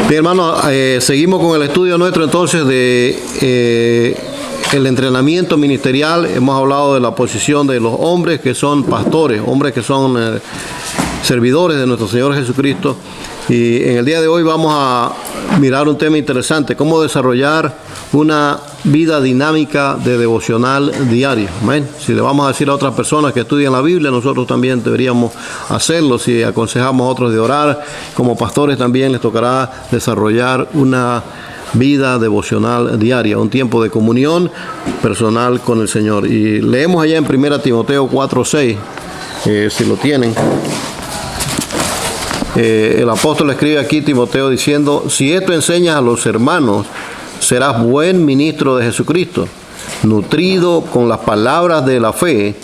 Bien, hermano, seguimos con el estudio nuestro entonces de el entrenamiento ministerial. Hemos hablado de la posición de los hombres que son pastores, hombres que son servidores de nuestro Señor Jesucristo. Y en el día de hoy vamos a mirar un tema interesante: cómo desarrollar una vida dinámica de devocional diario. Amén. Si le vamos a decir a otras personas que estudian la Biblia, nosotros también deberíamos hacerlo. Si aconsejamos a otros de orar, como pastores también les tocará desarrollar una vida devocional diaria, un tiempo de comunión personal con el Señor. Y leemos allá en 1 Timoteo 4:6, si lo tienen. El apóstol escribe aquí, Timoteo, diciendo: si esto enseñas a los hermanos, serás buen ministro de Jesucristo, nutrido con las palabras de la fe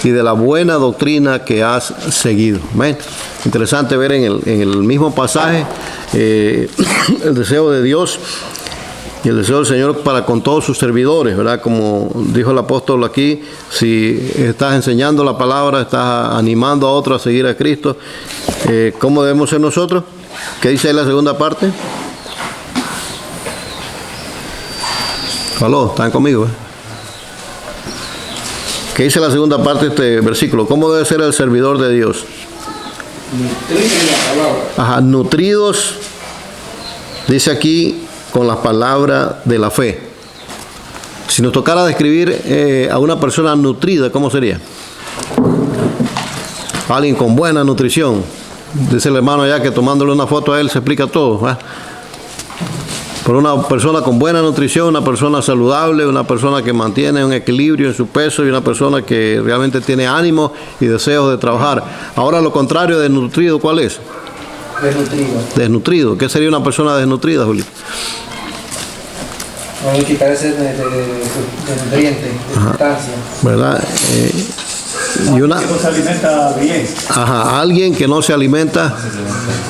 y de la buena doctrina que has seguido. Amén. Interesante ver en el mismo pasaje el deseo de Dios y el deseo del Señor para con todos sus servidores, ¿verdad? Como dijo el apóstol aquí, si estás enseñando la palabra, estás animando a otros a seguir a Cristo, ¿cómo debemos ser nosotros? ¿Qué dice ahí la segunda parte? Aló, ¿están conmigo? ¿Qué dice la segunda parte de este versículo? ¿Cómo debe ser el servidor de Dios? Ajá, nutridos, dice aquí, con las palabras de la fe. Si nos tocara describir a una persona nutrida, ¿cómo sería? Alguien con buena nutrición. Dice el hermano allá que tomándole una foto a él se explica todo, ¿eh? Por una persona con buena nutrición, una persona saludable, una persona que mantiene un equilibrio en su peso y una persona que realmente tiene ánimo y deseos de trabajar. Ahora, lo contrario de nutrido, ¿cuál es? Desnutrido. Desnutrido. ¿Qué sería una persona desnutrida, Julio? Alguien que carece de nutrientes, de sustancia. ¿Verdad? Y una... que no se alimenta bien. Ajá, alguien que no se alimenta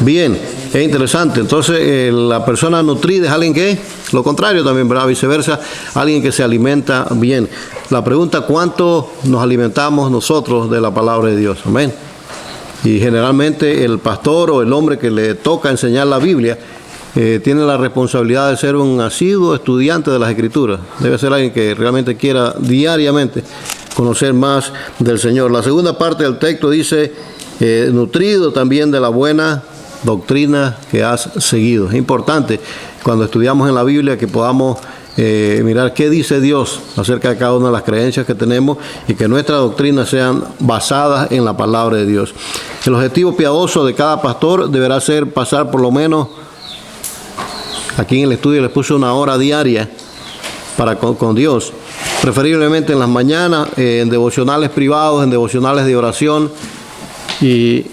bien. Es interesante. Entonces, la persona nutrida es alguien que, lo contrario también, ¿verdad? Viceversa, alguien que se alimenta bien. La pregunta: ¿cuánto nos alimentamos nosotros de la palabra de Dios? Amén. Y generalmente el pastor o el hombre que le toca enseñar la Biblia tiene la responsabilidad de ser un asiduo estudiante de las Escrituras. Debe ser alguien que realmente quiera diariamente conocer más del Señor. La segunda parte del texto dice: nutrido también de la buena doctrina que has seguido. Es importante cuando estudiamos en la Biblia que podamos mirar qué dice Dios acerca de cada una de las creencias que tenemos y que nuestras doctrinas sean basadas en la palabra de Dios. El objetivo piadoso de cada pastor deberá ser pasar por lo menos, aquí en el estudio les puse 1 hora diaria con Dios, preferiblemente en las mañanas, en devocionales privados, en devocionales de oración. Y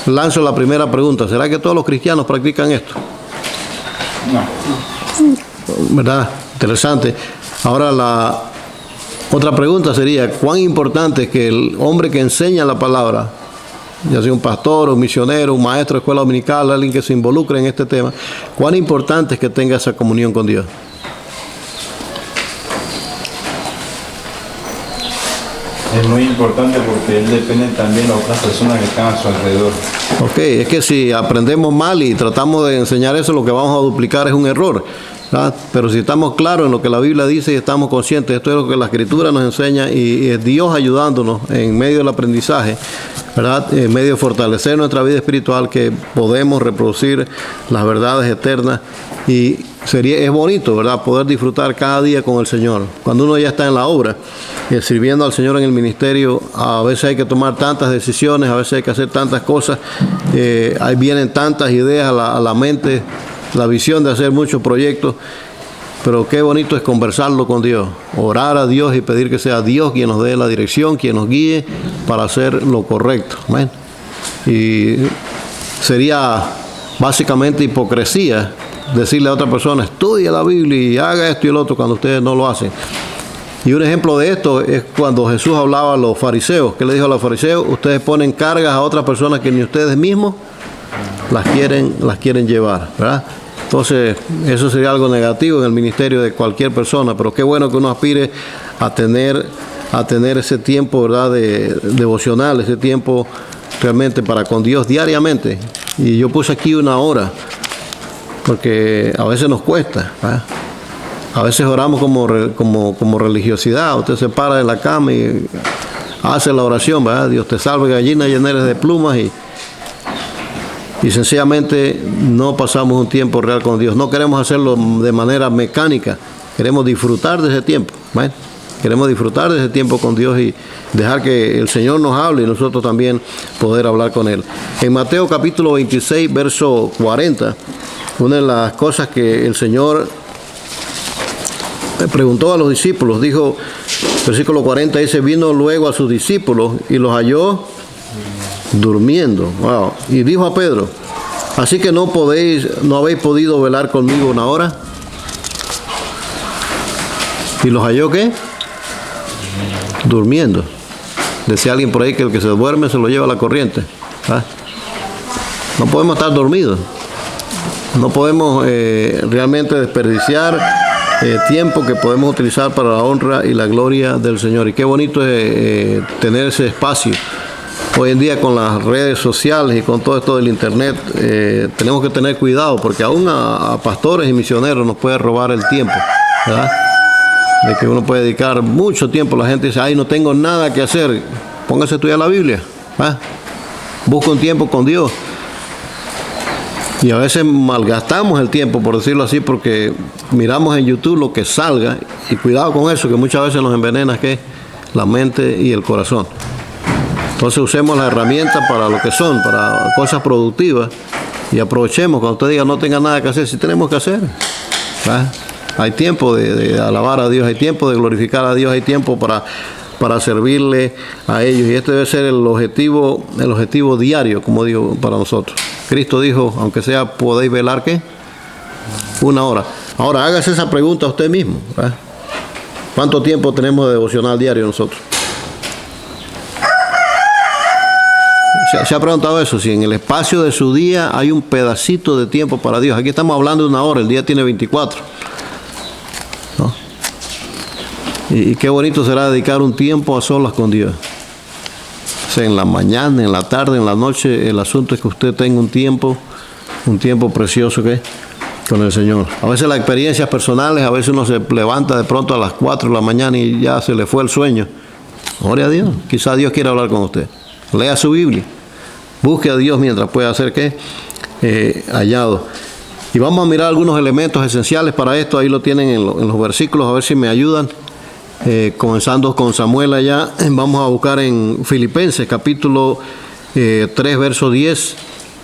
lanzo la primera pregunta: ¿será que todos los cristianos practican esto? No. ¿Verdad? Interesante. Ahora, la otra pregunta sería: ¿cuán importante es que el hombre que enseña la palabra, ya sea un pastor, un misionero, un maestro de escuela dominical, alguien que se involucre en este tema, cuán importante es que tenga esa comunión con Dios? Es muy importante porque él depende también de otras personas que están a su alrededor. Ok, es que si aprendemos mal y tratamos de enseñar eso, lo que vamos a duplicar es un error, ¿verdad? Pero si estamos claros en lo que la Biblia dice y estamos conscientes, esto es lo que la Escritura nos enseña, y es Dios ayudándonos en medio del aprendizaje, ¿verdad? En medio de fortalecer nuestra vida espiritual, que podemos reproducir las verdades eternas. Y es bonito, ¿verdad?, poder disfrutar cada día con el Señor. Cuando uno ya está en la obra, sirviendo al Señor en el ministerio, a veces hay que tomar tantas decisiones, a veces hay que hacer tantas cosas, ahí vienen tantas ideas a la mente, la visión de hacer muchos proyectos, pero qué bonito es conversarlo con Dios, orar a Dios y pedir que sea Dios quien nos dé la dirección, quien nos guíe para hacer lo correcto. Amén. Y sería básicamente hipocresía decirle a otra persona: estudia la Biblia y haga esto y el otro, cuando ustedes no lo hacen. Y un ejemplo de esto es cuando Jesús hablaba a los fariseos. ¿Qué le dijo a los fariseos? Ustedes ponen cargas a otras personas que ni ustedes mismos las quieren llevar, ¿verdad? Entonces, eso sería algo negativo en el ministerio de cualquier persona, pero qué bueno que uno aspire a tener ese tiempo, ¿verdad?, de devocional, ese tiempo realmente para con Dios diariamente. Y yo puse aquí 1 hora. porque a veces nos cuesta, ¿verdad? A veces oramos como religiosidad. Usted se para de la cama y hace la oración, ¿verdad? Dios te salve, gallina llena eres de plumas, y sencillamente no pasamos un tiempo real con Dios. No queremos hacerlo de manera mecánica, queremos disfrutar de ese tiempo, ¿verdad? Queremos disfrutar de ese tiempo con Dios y dejar que el Señor nos hable y nosotros también poder hablar con Él. En Mateo capítulo 26, verso 40, una de las cosas que el Señor preguntó a los discípulos, dijo, versículo 40 dice, vino luego a sus discípulos y los halló durmiendo. Wow. Y dijo a Pedro, así que no habéis podido velar conmigo una hora. ¿Y los halló qué? Durmiendo. Decía alguien por ahí que el que se duerme se lo lleva la corriente. ¿Ah? No podemos estar dormidos. No podemos realmente desperdiciar tiempo que podemos utilizar para la honra y la gloria del Señor. Y qué bonito es tener ese espacio. Hoy en día con las redes sociales y con todo esto del internet, tenemos que tener cuidado porque aún a pastores y misioneros nos puede robar el tiempo, ¿verdad? De que uno puede dedicar mucho tiempo. La gente dice, ay, no tengo nada que hacer. Póngase a estudiar la Biblia, ¿verdad? Busca un tiempo con Dios. Y a veces malgastamos el tiempo, por decirlo así, porque miramos en YouTube lo que salga, y cuidado con eso, que muchas veces nos envenena ¿qué? La mente y el corazón. Entonces usemos las herramientas para lo que son, para cosas productivas, y aprovechemos. Cuando usted diga no tenga nada que hacer, si tenemos que hacer, ¿verdad? Hay tiempo de alabar a Dios, hay tiempo de glorificar a Dios, hay tiempo para servirle a ellos, y este debe ser el objetivo diario, como digo, para nosotros. Cristo dijo, aunque sea, podéis velar ¿qué? Una hora. Ahora hágase esa pregunta a usted mismo, ¿verdad? ¿Cuánto tiempo tenemos de devocional diario nosotros? ¿Se ha preguntado eso? Si en el espacio de su día hay un pedacito de tiempo para Dios. Aquí estamos hablando de una hora, el día tiene 24. ¿No? Y qué bonito será dedicar un tiempo a solas con Dios. O sea, en la mañana, en la tarde, en la noche, el asunto es que usted tenga un tiempo precioso ¿qué? Con el Señor. A veces las experiencias personales, a veces uno se levanta de pronto a las 4 de la mañana y ya se le fue el sueño. Ore a Dios, quizás Dios quiera hablar con usted. Lea su Biblia, busque a Dios mientras pueda hacer ¿qué? Hallado. Y vamos a mirar algunos elementos esenciales para esto, ahí lo tienen en los versículos, a ver si me ayudan. Comenzando con Samuel allá, vamos a buscar en Filipenses capítulo 3 verso 10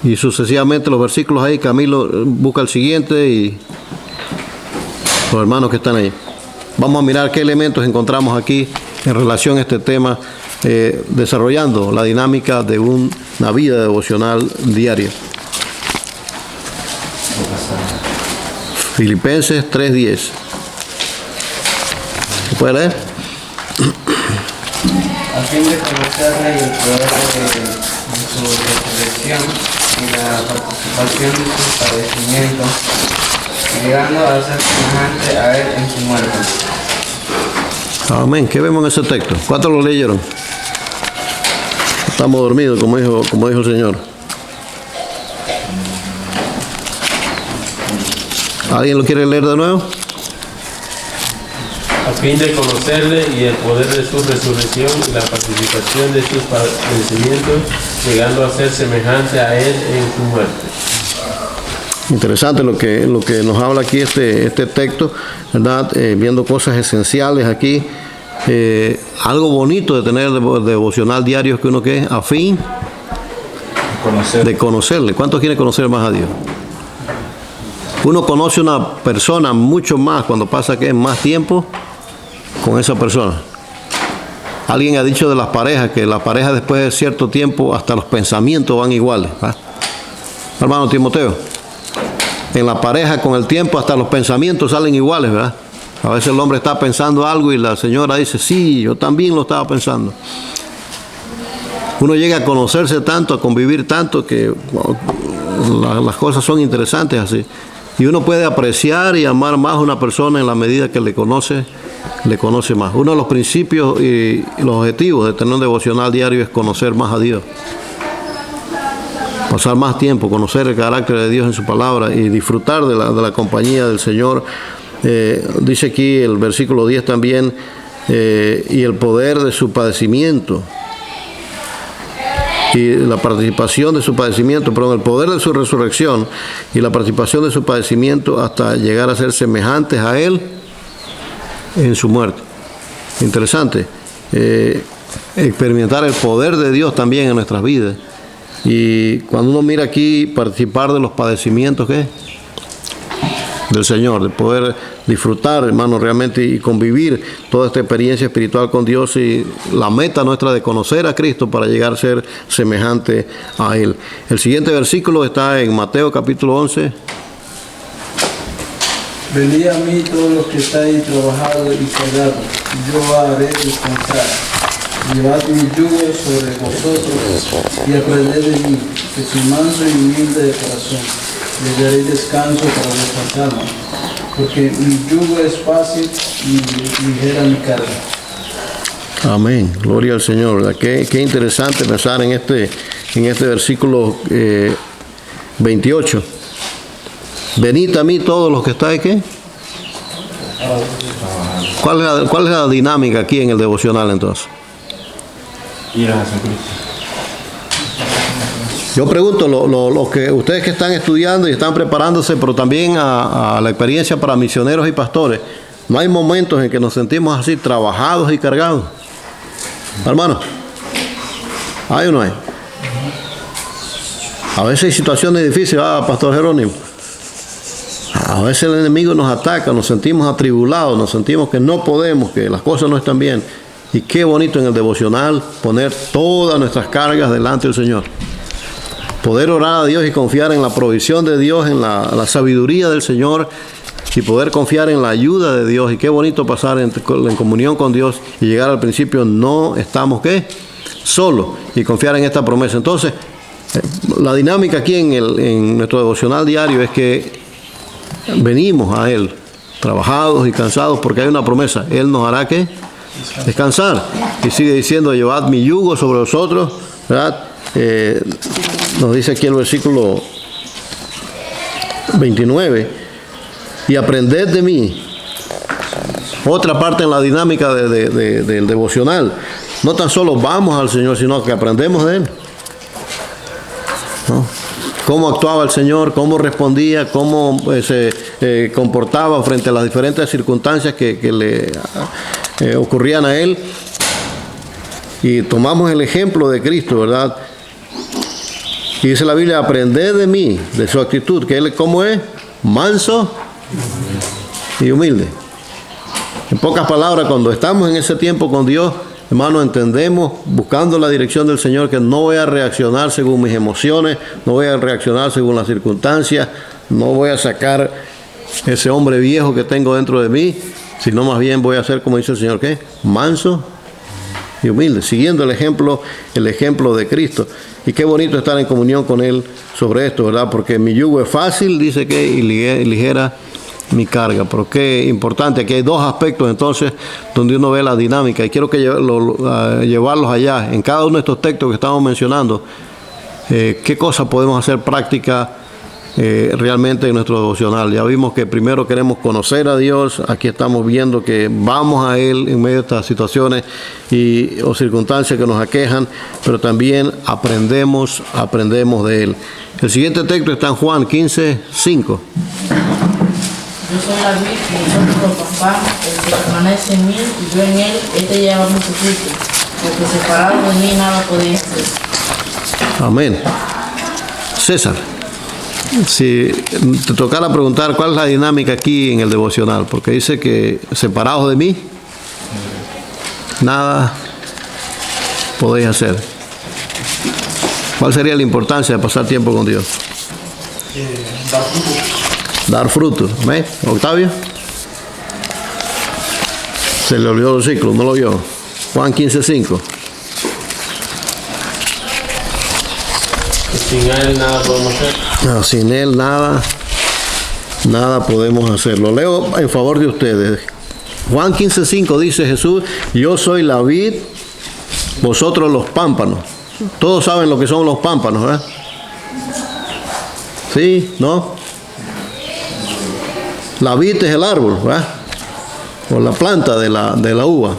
y sucesivamente los versículos ahí. Camilo busca el siguiente y los hermanos que están ahí. Vamos a mirar qué elementos encontramos aquí en relación a este tema, desarrollando la dinámica de una vida devocional diaria. Filipenses 3:10. ¿Se puede leer? A fin de conocerle y el poder de su resurrección y la participación de sus padecimientos, llegando a ser semejante a él en su muerte. Amén. ¿Qué vemos en ese texto? ¿Cuántos lo leyeron? Estamos dormidos, como dijo el Señor. ¿Alguien lo quiere leer de nuevo? A fin de conocerle y el poder de su resurrección y la participación de sus padecimientos, llegando a ser semejante a él en su muerte. Interesante lo que nos habla aquí este texto, ¿verdad? Viendo cosas esenciales aquí. Algo bonito de tener devocional diario es que uno que a fin de conocerle. ¿Cuántos quieren conocer más a Dios? Uno conoce una persona mucho más cuando pasa más tiempo con esa persona. Alguien ha dicho de las parejas que las parejas después de cierto tiempo hasta los pensamientos van iguales, ¿verdad? Hermano Timoteo, en la pareja con el tiempo hasta los pensamientos salen iguales, ¿verdad? A veces el hombre está pensando algo y la señora dice, sí, yo también lo estaba pensando. Uno llega a conocerse tanto, a convivir tanto, que las cosas son interesantes así. Y uno puede apreciar y amar más a una persona en la medida que le conoce más. Uno de los principios y los objetivos de tener un devocional diario es conocer más a Dios. pasar más tiempo, conocer el carácter de Dios en su palabra y disfrutar de la compañía del Señor. Dice aquí el versículo 10 también, y el poder de su padecimiento y la participación de su padecimiento, el poder de su resurrección y la participación de su padecimiento hasta llegar a ser semejantes a Él en su muerte. Interesante, experimentar el poder de Dios también en nuestras vidas. Y cuando uno mira aquí, participar de los padecimientos, ¿qué? Del Señor, de poder disfrutar, hermano, realmente y convivir toda esta experiencia espiritual con Dios y la meta nuestra de conocer a Cristo para llegar a ser semejante a Él. El siguiente versículo está en Mateo capítulo 11. Venid a mí todos los que estáis trabajados y cargados, y yo haré descansar. Llevad mi yugo sobre vosotros y aprended de mí, que soy manso y humilde de corazón, y hallaréis descanso para vuestras almas, porque mi yugo es fácil y ligera mi carga. Amén, gloria al Señor, ¿verdad? Qué interesante pensar en este versículo 28. Venid a mí todos los que estáis, ¿qué? ¿Cuál es la dinámica aquí en el devocional entonces? Ir a Jesucristo. Yo pregunto, los que ustedes que están estudiando y están preparándose, pero también a la experiencia para misioneros y pastores, ¿no hay momentos en que nos sentimos así, trabajados y cargados? Hermano, ¿hay o no hay? A veces hay situaciones difíciles, Pastor Jerónimo. A veces el enemigo nos ataca, nos sentimos atribulados, nos sentimos que no podemos, que las cosas no están bien. Y qué bonito en el devocional poner todas nuestras cargas delante del Señor. Poder orar a Dios y confiar en la provisión de Dios, en la sabiduría del Señor y poder confiar en la ayuda de Dios. Y qué bonito pasar en comunión con Dios y llegar al principio, no estamos, ¿qué? Solos, y confiar en esta promesa. Entonces, la dinámica aquí en nuestro devocional diario es que venimos a Él, trabajados y cansados, porque hay una promesa. Él nos hará, ¿qué? Descansar. Y sigue diciendo, llevad mi yugo sobre vosotros, ¿verdad? Nos dice aquí el versículo 29, y aprended de mí. Otra parte en la dinámica del devocional. No tan solo vamos al Señor, sino que aprendemos de Él, ¿no? Cómo actuaba el Señor, cómo respondía, cómo se comportaba frente a las diferentes circunstancias que le ocurrían a Él. Y tomamos el ejemplo de Cristo, ¿verdad? Y dice la Biblia, aprended de mí, de su actitud, que Él, ¿cómo es? Manso y humilde. En pocas palabras, cuando estamos en ese tiempo con Dios, hermano, entendemos, buscando la dirección del Señor, que no voy a reaccionar según mis emociones, no voy a reaccionar según las circunstancias, no voy a sacar ese hombre viejo que tengo dentro de mí, sino más bien voy a ser, como dice el Señor, ¿qué? Manso y humilde, siguiendo el ejemplo de Cristo. Y qué bonito estar en comunión con Él sobre esto, ¿verdad? Porque mi yugo es fácil, dice que, y ligera mi carga. Pero qué importante, aquí hay dos aspectos entonces donde uno ve la dinámica, y quiero que llevarlos allá, en cada uno de estos textos que estamos mencionando, qué cosas podemos hacer práctica realmente en nuestro devocional. Ya vimos que primero queremos conocer a Dios, aquí estamos viendo que vamos a Él en medio de estas situaciones o circunstancias que nos aquejan, pero también aprendemos de Él. El siguiente texto está en Juan 15:5. Yo soy la vid y vosotros los pámpanos, el que permanece en mí y yo en él, este lleva mucho fruto, porque separado de mí nada podéis hacer. Amén. César, si te tocara preguntar cuál es la dinámica aquí en el devocional, porque dice que separados de mí, nada podéis hacer. ¿Cuál sería la importancia de pasar tiempo con Dios? Dar fruto. ¿Ves, Octavio? Se le olvidó el ciclo, no lo vio. Juan 15:5. Sin Él nada podemos hacer. No, sin Él nada podemos hacer. Lo leo en favor de ustedes. Juan 15:5 dice Jesús, yo soy la vid, vosotros los pámpanos. Todos saben lo que son los pámpanos, ¿verdad? ¿Sí? ¿No? La vid es el árbol, ¿verdad? O la planta de la uva.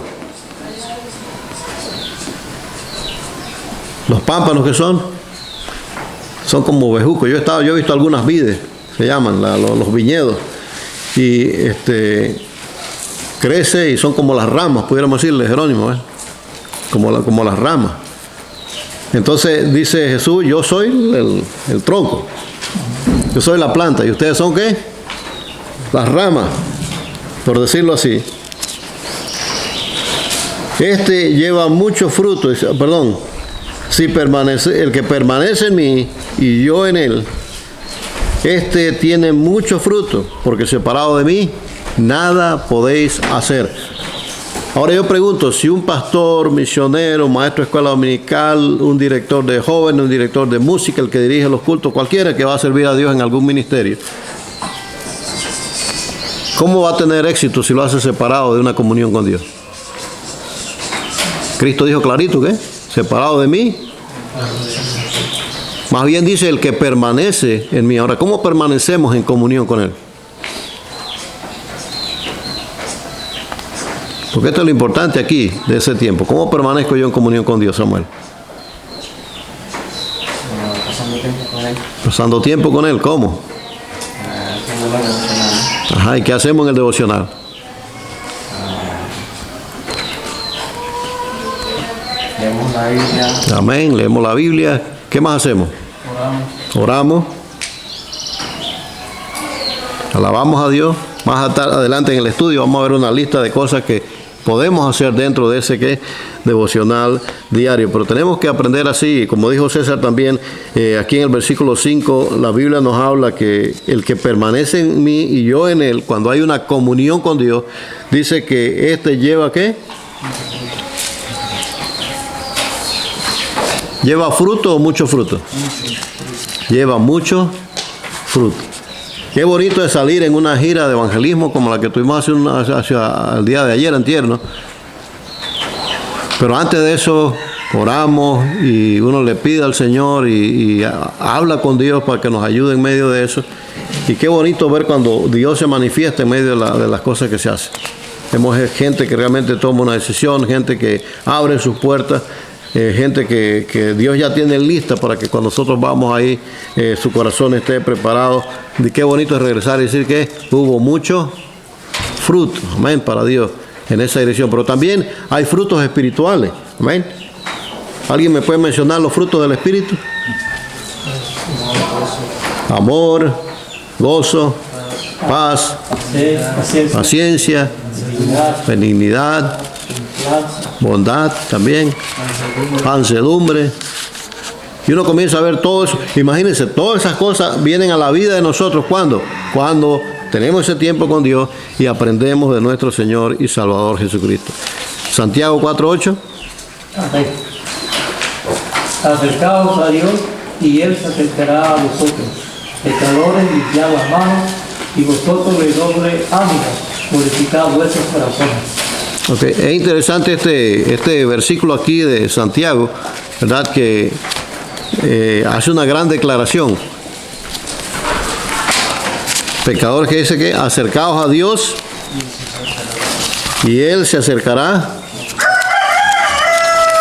Los pámpanos, ¿qué son? Son como bejucos. Yo he visto algunas vides, se llaman los viñedos, y crece y son como las ramas, pudiéramos decirle, Jerónimo, como las ramas. Entonces dice Jesús, yo soy el tronco, yo soy la planta, y ustedes son ¿qué? Las ramas, por decirlo así. Lleva mucho fruto, perdón, si permanece, el que permanece en mí y yo en él, tiene mucho fruto, porque separado de mí nada podéis hacer. Ahora yo pregunto, si un pastor, misionero, maestro de escuela dominical, un director de jóvenes, un director de música, el que dirige los cultos, cualquiera que va a servir a Dios en algún ministerio, ¿cómo va a tener éxito si lo hace separado de una comunión con Dios? Cristo dijo clarito que separado de mí. Más bien dice el que permanece en mí. Ahora, ¿cómo permanecemos en comunión con Él? Porque esto es lo importante aquí, de ese tiempo. ¿Cómo permanezco yo en comunión con Dios, Samuel? Pasando tiempo con Él. Pasando tiempo con Él, ¿cómo? Haciendo los devocionales. Ajá, ¿y qué hacemos en el devocional? Leemos la Biblia. Amén, leemos la Biblia. ¿Qué más hacemos? Oramos. Alabamos a Dios. Más adelante en el estudio vamos a ver una lista de cosas que podemos hacer dentro de ese devocional diario. Pero tenemos que aprender así, como dijo César también, aquí en el versículo 5, la Biblia nos habla que el que permanece en mí y yo en él, cuando hay una comunión con Dios, dice que lleva ¿qué? ¿Lleva fruto o mucho fruto? Lleva mucho fruto. Qué bonito es salir en una gira de evangelismo como la que tuvimos hacia el día de ayer, antier, ¿no? Pero antes de eso, oramos y uno le pide al Señor y habla con Dios para que nos ayude en medio de eso. Y qué bonito ver cuando Dios se manifiesta en medio de las cosas que se hacen. Vemos gente que realmente toma una decisión, gente que abre sus puertas. Gente que Dios ya tiene lista para que cuando nosotros vamos ahí, su corazón esté preparado. Y qué bonito es regresar y decir que hubo mucho fruto, amén, para Dios en esa dirección. Pero también hay frutos espirituales, amén. ¿Alguien me puede mencionar los frutos del Espíritu? Amor, gozo, paz, paciencia, benignidad, bondad también, mansedumbre. Y uno comienza a ver todo eso. Imagínense, todas esas cosas vienen a la vida de nosotros. ¿Cuándo? Cuando tenemos ese tiempo con Dios y aprendemos de nuestro Señor y Salvador Jesucristo. Santiago 4:8. Amén. Acercaos a Dios y Él se acercará a vosotros. Pecadores, limpiad las manos, y vosotros de doble ánimo, purificad vuestros corazones. Okay. Es interesante este versículo aquí de Santiago, ¿verdad? Que hace una gran declaración. Pecadores, que dice que acercaos a Dios y Él se acercará.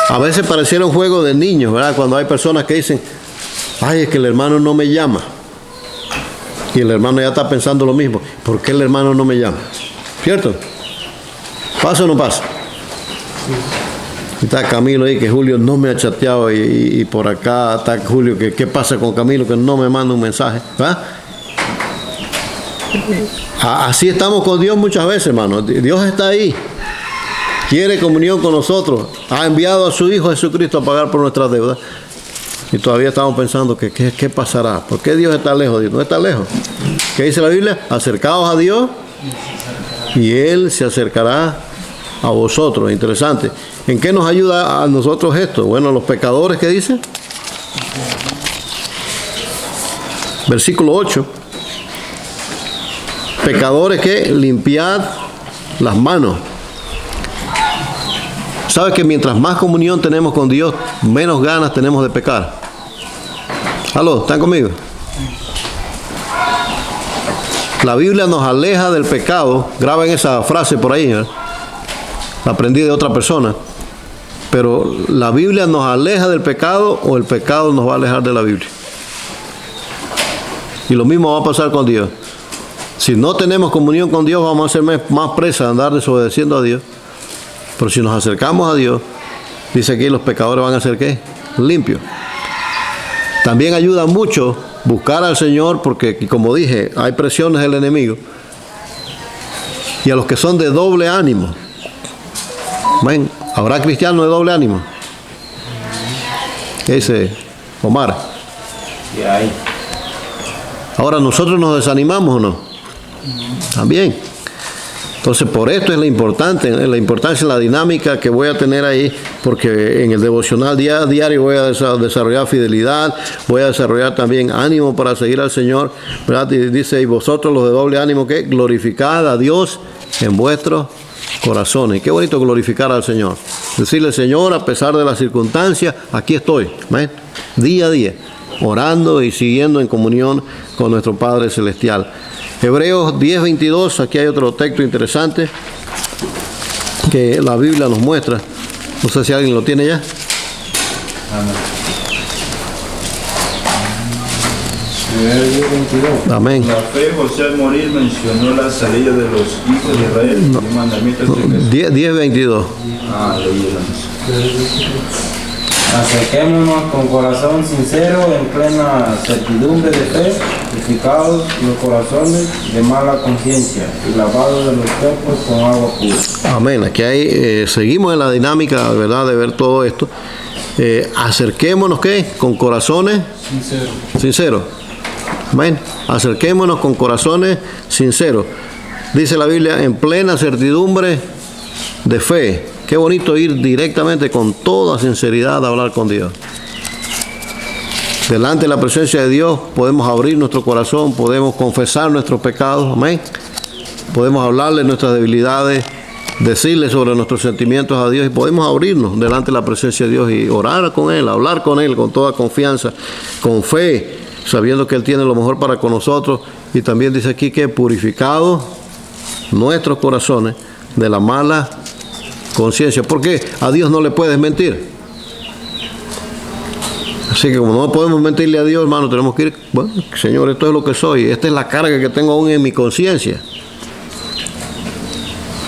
A veces pareciera un juego de niños, ¿verdad? Cuando hay personas que dicen, ay, es que el hermano no me llama. Y el hermano ya está pensando lo mismo. ¿Por qué el hermano no me llama? ¿Cierto? ¿Pasa o no pasa? Está Camilo ahí, que Julio no me ha chateado, y por acá está Julio, que qué pasa con Camilo, que no me manda un mensaje, ¿verdad? Así estamos con Dios muchas veces, hermano. Dios está ahí, quiere comunión con nosotros, ha enviado a su Hijo Jesucristo a pagar por nuestras deudas, y todavía estamos pensando que qué pasará. ¿Por qué Dios está lejos? Dios no está lejos. ¿Qué dice la Biblia? Acercaos a Dios y Él se acercará a vosotros. Interesante. ¿En qué nos ayuda a nosotros esto? Bueno, los pecadores, ¿qué dice? Versículo 8. Pecadores, que limpiad las manos. ¿Sabes que mientras más comunión tenemos con Dios, menos ganas tenemos de pecar? ¿Aló? ¿Están conmigo? La Biblia nos aleja del pecado. Graben esa frase por ahí, ¿eh? La aprendí de otra persona. Pero la Biblia nos aleja del pecado o el pecado nos va a alejar de la Biblia. Y lo mismo va a pasar con Dios. Si no tenemos comunión con Dios, vamos a ser más presas de andar desobedeciendo a Dios. Pero si nos acercamos a Dios, dice aquí, los pecadores van a ser ¿qué? Limpios. También ayuda mucho buscar al Señor, porque como dije, hay presiones del enemigo. Y a los que son de doble ánimo. Amén. ¿Habrá cristianos de doble ánimo? ¿Qué dice Omar? Ahora, ¿nosotros nos desanimamos o no? También. Entonces, por esto es la importancia de la dinámica que voy a tener ahí, porque en el devocional diario voy a desarrollar fidelidad, voy a desarrollar también ánimo para seguir al Señor, ¿verdad? Y dice, y vosotros los de doble ánimo, ¿qué? Glorificad a Dios en vuestros corazones. Qué bonito glorificar al Señor. Decirle, Señor, a pesar de las circunstancias, aquí estoy, ¿ven? Día a día, orando y siguiendo en comunión con nuestro Padre Celestial. Hebreos 10:22, aquí hay otro texto interesante que la Biblia nos muestra. No sé si alguien lo tiene ya. Amén. La fe, José al morir mencionó la salida de los hijos de Israel. No. 10:22. Acerquémonos con corazón sincero, en plena certidumbre de fe, purificados los corazones de mala conciencia y lavados de los cuerpos con agua pura. Amén. Aquí hay, seguimos en la dinámica, ¿verdad?, de ver todo esto. Acerquémonos, ¿qué? Con corazones sinceros. Amén. Acerquémonos con corazones sinceros. Dice la Biblia, en plena certidumbre de fe. Qué bonito ir directamente con toda sinceridad a hablar con Dios. Delante de la presencia de Dios podemos abrir nuestro corazón, podemos confesar nuestros pecados, amén. Podemos hablarle nuestras debilidades, decirle sobre nuestros sentimientos a Dios y podemos abrirnos delante de la presencia de Dios y orar con Él, hablar con Él con toda confianza, con fe, sabiendo que Él tiene lo mejor para con nosotros. Y también dice aquí que purificados nuestros corazones de la mala conciencia, porque a Dios no le puedes mentir. Así que como no podemos mentirle a Dios, hermano, tenemos que ir, bueno, Señor, esto es lo que soy, esta es la carga que tengo aún en mi conciencia.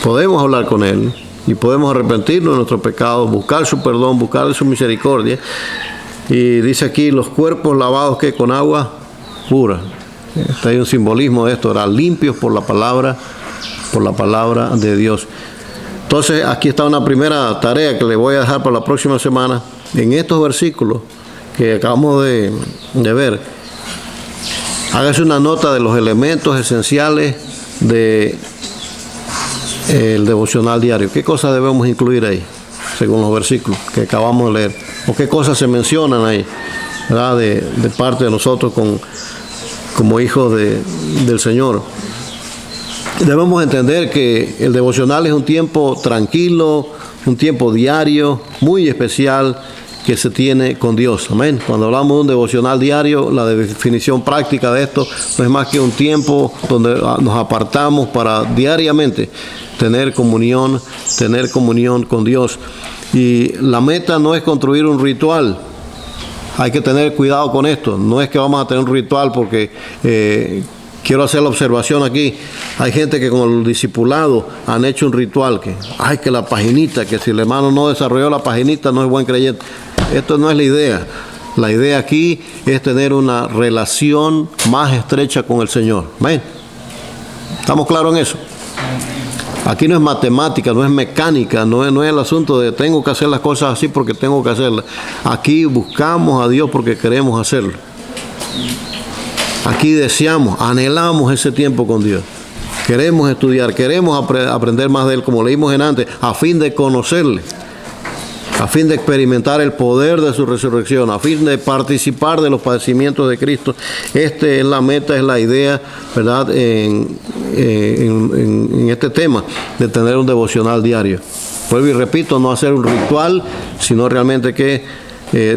Podemos hablar con Él y podemos arrepentirnos de nuestros pecados, buscar su perdón, buscar su misericordia. Y dice aquí, los cuerpos lavados que con agua pura. Hay un simbolismo de esto, eran limpios por la palabra de Dios. Entonces, aquí está una primera tarea que le voy a dejar para la próxima semana. En estos versículos que acabamos de ver, hágase una nota de los elementos esenciales del devocional diario. ¿Qué cosas debemos incluir ahí, según los versículos que acabamos de leer? ¿O qué cosas se mencionan ahí, ¿verdad?, de parte de nosotros como hijos del Señor? Debemos entender que el devocional es un tiempo tranquilo, un tiempo diario, muy especial que se tiene con Dios. Amén. Cuando hablamos de un devocional diario, la definición práctica de esto no es más que un tiempo donde nos apartamos para diariamente tener comunión con Dios. Y la meta no es construir un ritual. Hay que tener cuidado con esto. No es que vamos a tener un ritual porque quiero hacer la observación aquí. Hay gente que con el discipulado han hecho un ritual que la paginita, que si el hermano no desarrolló la paginita no es buen creyente. Esto no es la idea. La idea aquí es tener una relación más estrecha con el Señor. ¿Ven? ¿Estamos claros en eso? Aquí no es matemática, no es mecánica, no es el asunto de tengo que hacer las cosas así porque tengo que hacerlas. Aquí buscamos a Dios porque queremos hacerlo. Aquí deseamos, anhelamos ese tiempo con Dios. Queremos estudiar, queremos aprender más de Él, como leímos en antes, a fin de conocerle, a fin de experimentar el poder de su resurrección, a fin de participar de los padecimientos de Cristo. Esta es la meta, es la idea, ¿verdad?, en este tema de tener un devocional diario. Vuelvo y repito, no hacer un ritual, sino realmente que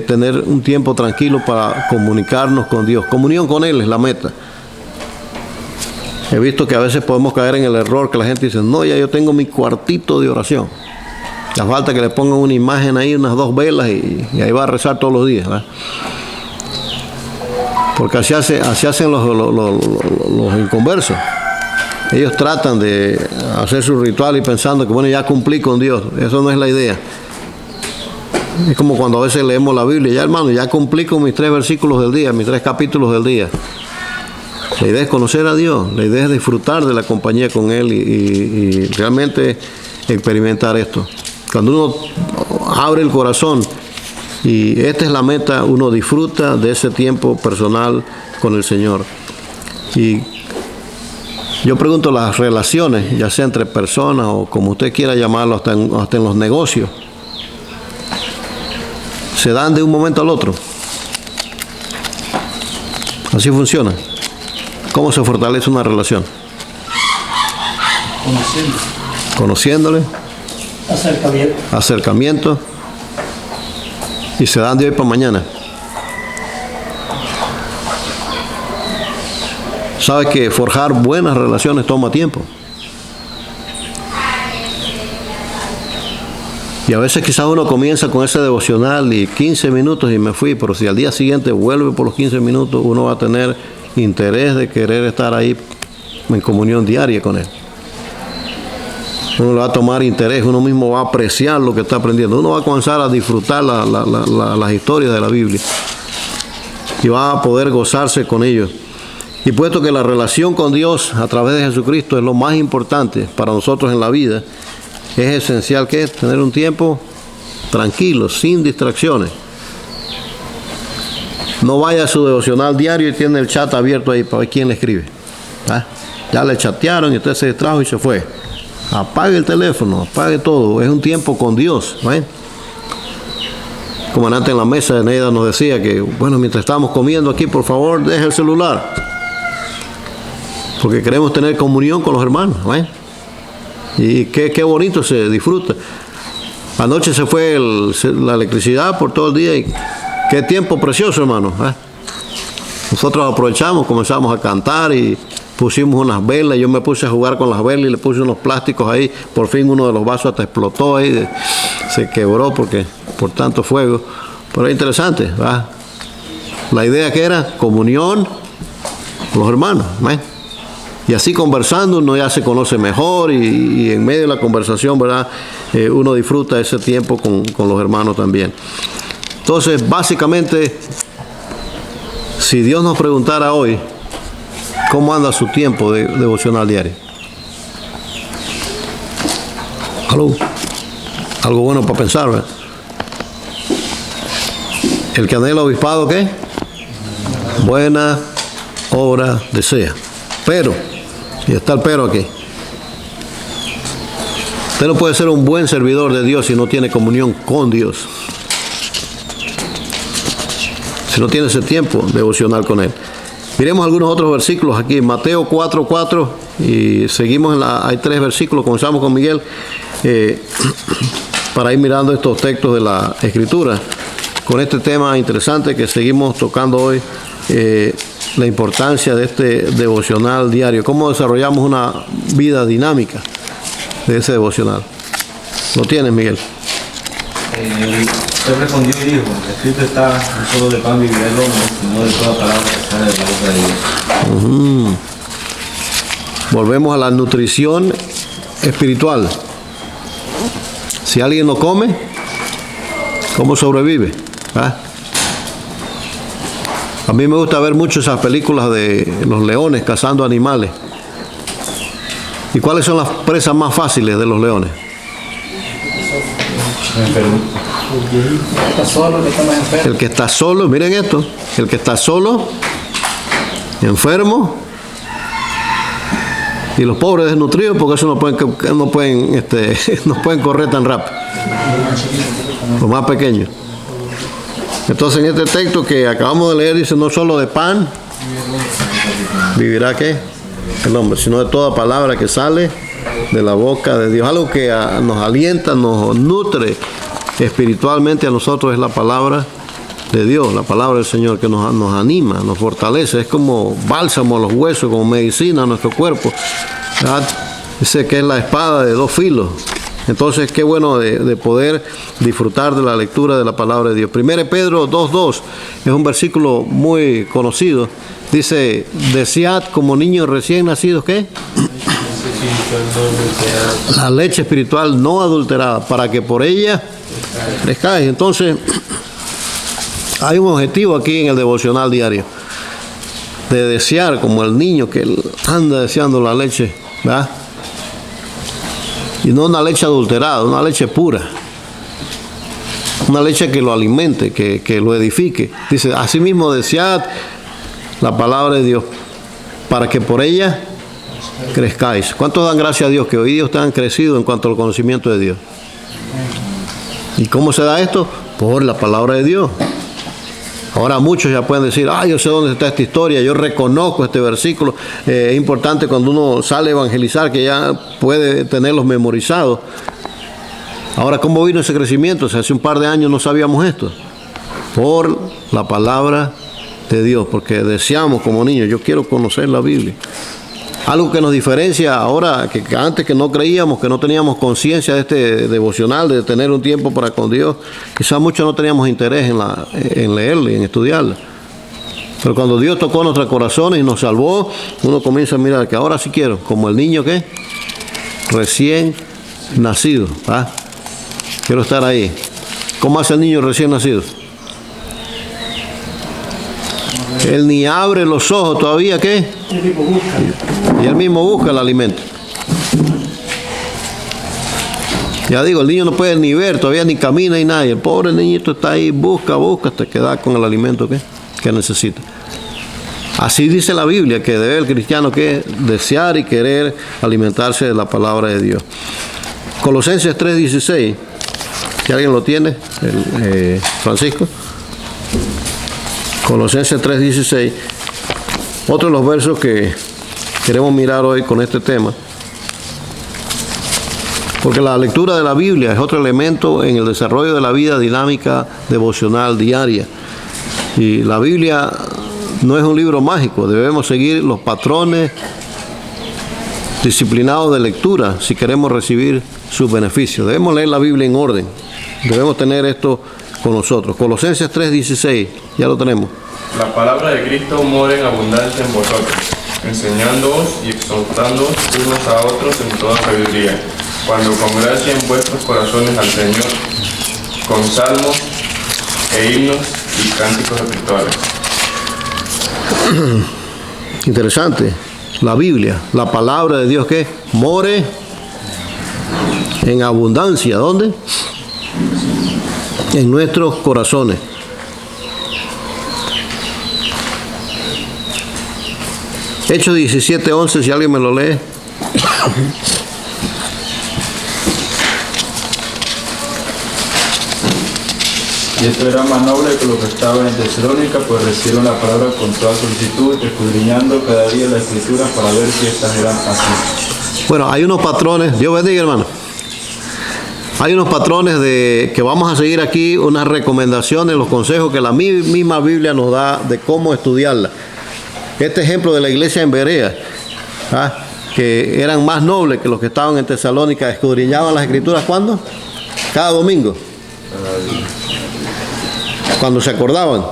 tener un tiempo tranquilo para comunicarnos con Dios. Comunión con Él es la meta. He visto que a veces podemos caer en el error que la gente dice, no, ya yo tengo mi cuartito de oración. La falta que le pongan una imagen ahí, unas 2 velas y ahí va a rezar todos los días, ¿verdad? Porque así hacen los inconversos. Ellos tratan de hacer su ritual y pensando que bueno, ya cumplí con Dios. Eso no es la idea. Es como cuando a veces leemos la Biblia, ya hermano, ya cumplí con mis 3 versículos del día, mis 3 capítulos del día. La idea es conocer a Dios, la idea es disfrutar de la compañía con Él y realmente experimentar esto. Cuando uno abre el corazón y esta es la meta, uno disfruta de ese tiempo personal con el Señor. Y yo pregunto, las relaciones, ya sea entre personas o como usted quiera llamarlo, hasta en los negocios, se dan de un momento al otro. Así funciona. ¿Cómo se fortalece una relación? Conociéndole. Acercamiento. Y se dan de hoy para mañana. Sabe que forjar buenas relaciones toma tiempo. Y a veces quizás uno comienza con ese devocional y 15 minutos y me fui, pero si al día siguiente vuelve por los 15 minutos, uno va a tener interés de querer estar ahí en comunión diaria con Él. Uno le va a tomar interés, uno mismo va a apreciar lo que está aprendiendo. Uno va a comenzar a disfrutar las historias de la Biblia y va a poder gozarse con ellos. Y puesto que la relación con Dios a través de Jesucristo es lo más importante para nosotros en la vida, es esencial que tener un tiempo tranquilo, sin distracciones. No vaya a su devocional diario y tiene el chat abierto ahí para ver quién le escribe. ¿Ah? Ya le chatearon y usted se distrajo y se fue. Apague el teléfono, apague todo. Es un tiempo con Dios. ¿Ven? Como antes en la mesa de Neida nos decía que, bueno, mientras estamos comiendo aquí, por favor, deje el celular. Porque queremos tener comunión con los hermanos. ¿Ven? Y qué bonito se disfruta. Anoche se fue la electricidad por todo el día y qué tiempo precioso, hermano. Nosotros aprovechamos, comenzamos a cantar y pusimos unas velas. Yo me puse a jugar con las velas y le puse unos plásticos ahí. Por fin uno de los vasos hasta explotó ahí, se quebró porque por tanto fuego. Pero es interesante, ¿verdad? La idea que era comunión con los hermanos, ¿verdad? Y así conversando uno ya se conoce mejor y en medio de la conversación, ¿verdad? Uno disfruta ese tiempo con los hermanos también. Entonces, básicamente, si Dios nos preguntara hoy, ¿cómo anda su tiempo de devocional diario? Algo bueno para pensar, ¿verdad? El que anhela obispado, ¿qué? Buena obra desea. Pero, y está el pero aquí, usted no puede ser un buen servidor de Dios si no tiene comunión con Dios, si no tiene ese tiempo devocional con Él. Miremos algunos otros versículos aquí, Mateo 4:4, y seguimos hay 3 versículos, comenzamos con Miguel, para ir mirando estos textos de la Escritura, con este tema interesante que seguimos tocando hoy, la importancia de este devocional diario, cómo desarrollamos una vida dinámica de ese devocional. ¿Lo tienes, Miguel? Él respondió y dijo, escrito está, no solo de pan vivirá el hombre, sino de toda palabra que sale de la boca de Dios. Volvemos a la nutrición espiritual. Si alguien no come, ¿cómo sobrevive? ¿Ah? A mí me gusta ver mucho esas películas de los leones cazando animales. ¿Y cuáles son las presas más fáciles de los leones? El que está solo, miren esto, el que está solo, enfermo, y los pobres desnutridos, porque eso no pueden correr tan rápido. Los más pequeños. Entonces en este texto que acabamos de leer dice, no solo de pan vivirá ¿qué? El hombre, sino de toda palabra que sale de la boca de Dios. Algo que nos alienta, nos nutre espiritualmente a nosotros es la palabra de Dios, la palabra del Señor, que nos anima, nos fortalece, es como bálsamo a los huesos, como medicina a nuestro cuerpo, ¿verdad? Dice que es la espada de dos filos. Entonces, qué bueno de poder disfrutar de la lectura de la palabra de Dios. 1 Pedro 2:2 es un versículo muy conocido. Dice, desead como niños recién nacidos, ¿qué? La leche espiritual no adulterada, para que por ella crezcáis. Entonces, hay un objetivo aquí en el devocional diario, de desear como el niño que anda deseando la leche, ¿verdad? Y no una leche adulterada, una leche pura. Una leche que lo alimente, que lo edifique. Dice, asimismo desead la palabra de Dios, para que por ella crezcáis. ¿Cuántos dan gracias a Dios que hoy día ustedes han crecido en cuanto al conocimiento de Dios? ¿Y cómo se da esto? Por la palabra de Dios. Ahora muchos ya pueden decir, yo sé dónde está esta historia, yo reconozco este versículo. Es importante cuando uno sale a evangelizar que ya puede tenerlos memorizados. Ahora, ¿cómo vino ese crecimiento? Hace un par de años no sabíamos esto. Por la palabra de Dios, porque deseamos como niños, yo quiero conocer la Biblia. Algo que nos diferencia ahora, que antes que no creíamos, que no teníamos conciencia de este devocional, de tener un tiempo para con Dios, quizás muchos no teníamos interés en leerla y en estudiarla. Pero cuando Dios tocó nuestros corazones y nos salvó, uno comienza a mirar que ahora sí quiero, como el niño que recién nacido, ¿ah? Quiero estar ahí. ¿Cómo hace el niño recién nacido? Él ni abre los ojos todavía, ¿qué? Y él mismo busca el alimento. Ya digo, el niño no puede ni ver, todavía ni camina ni nada. El pobre niñito está ahí, busca hasta que da con el alimento que necesita. Así dice la Biblia, que debe el cristiano que desear y querer alimentarse de la palabra de Dios. Colosenses 3:16, si alguien lo tiene, Francisco. Colosenses 3:16, otro de los versos que queremos mirar hoy con este tema, porque la lectura de la Biblia es otro elemento en el desarrollo de la vida dinámica devocional diaria. Y la Biblia no es un libro mágico, debemos seguir los patrones disciplinados de lectura si queremos recibir sus beneficios. Debemos leer la Biblia en orden, debemos tener esto con nosotros. Colosenses 3:16, ya lo tenemos. La palabra de Cristo mora en abundancia en vosotros, enseñándoos y exhortándoos unos a otros en toda sabiduría, cuando con gracia en vuestros corazones al Señor, con salmos e himnos y cánticos espirituales. Interesante. La Biblia, la palabra de Dios que more en abundancia. ¿Dónde? En nuestros corazones. Hechos 17:11, si alguien me lo lee. Y esto era más noble que lo que estaba en Tesalónica, pues recibieron la palabra con toda solicitud, escudriñando cada día las escrituras para ver si estas eran así. Bueno, hay unos patrones, Dios bendiga, hermano. Hay unos patrones que vamos a seguir aquí, unas recomendaciones, los consejos que la misma Biblia nos da de cómo estudiarla. Este ejemplo de la iglesia en Berea, que eran más nobles que los que estaban en Tesalónica, escudriñaban las escrituras, ¿cuándo? Cada domingo. Cuando se acordaban.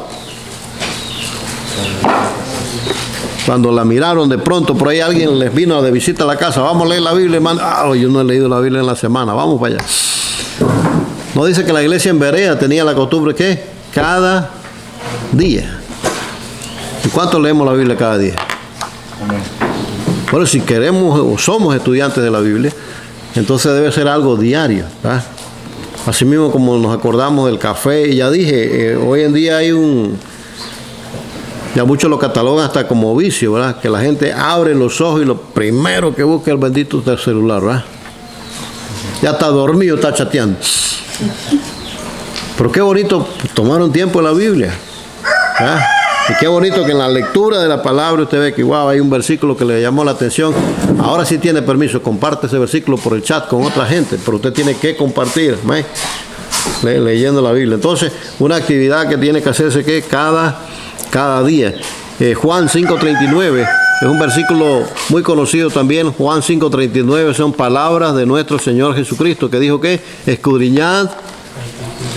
Cuando la miraron de pronto, por ahí alguien les vino de visita a la casa, vamos a leer la Biblia, hermano. Yo no he leído la Biblia en la semana, vamos para allá. No dice que la iglesia en Berea tenía la costumbre que cada día. ¿Y cuánto leemos la Biblia cada día? Bueno, si queremos o somos estudiantes de la Biblia, entonces debe ser algo diario, ¿verdad? Así mismo como nos acordamos del café, y ya dije, hoy en día hay ya muchos lo catalogan hasta como vicio, ¿verdad? Que la gente abre los ojos y lo primero que busca es el bendito del celular, ¿verdad? Ya está dormido, está chateando. Pero qué bonito tomar un tiempo en la Biblia, ¿verdad? Y qué bonito que en la lectura de la palabra usted ve que hay un versículo que le llamó la atención. Ahora sí tiene permiso, comparte ese versículo por el chat con otra gente, pero usted tiene que compartir, ¿ve? leyendo la Biblia. Entonces, una actividad que tiene que hacerse que cada día. Juan 5:39 es un versículo muy conocido también. Juan 5:39 son palabras de nuestro Señor Jesucristo, que dijo que escudriñad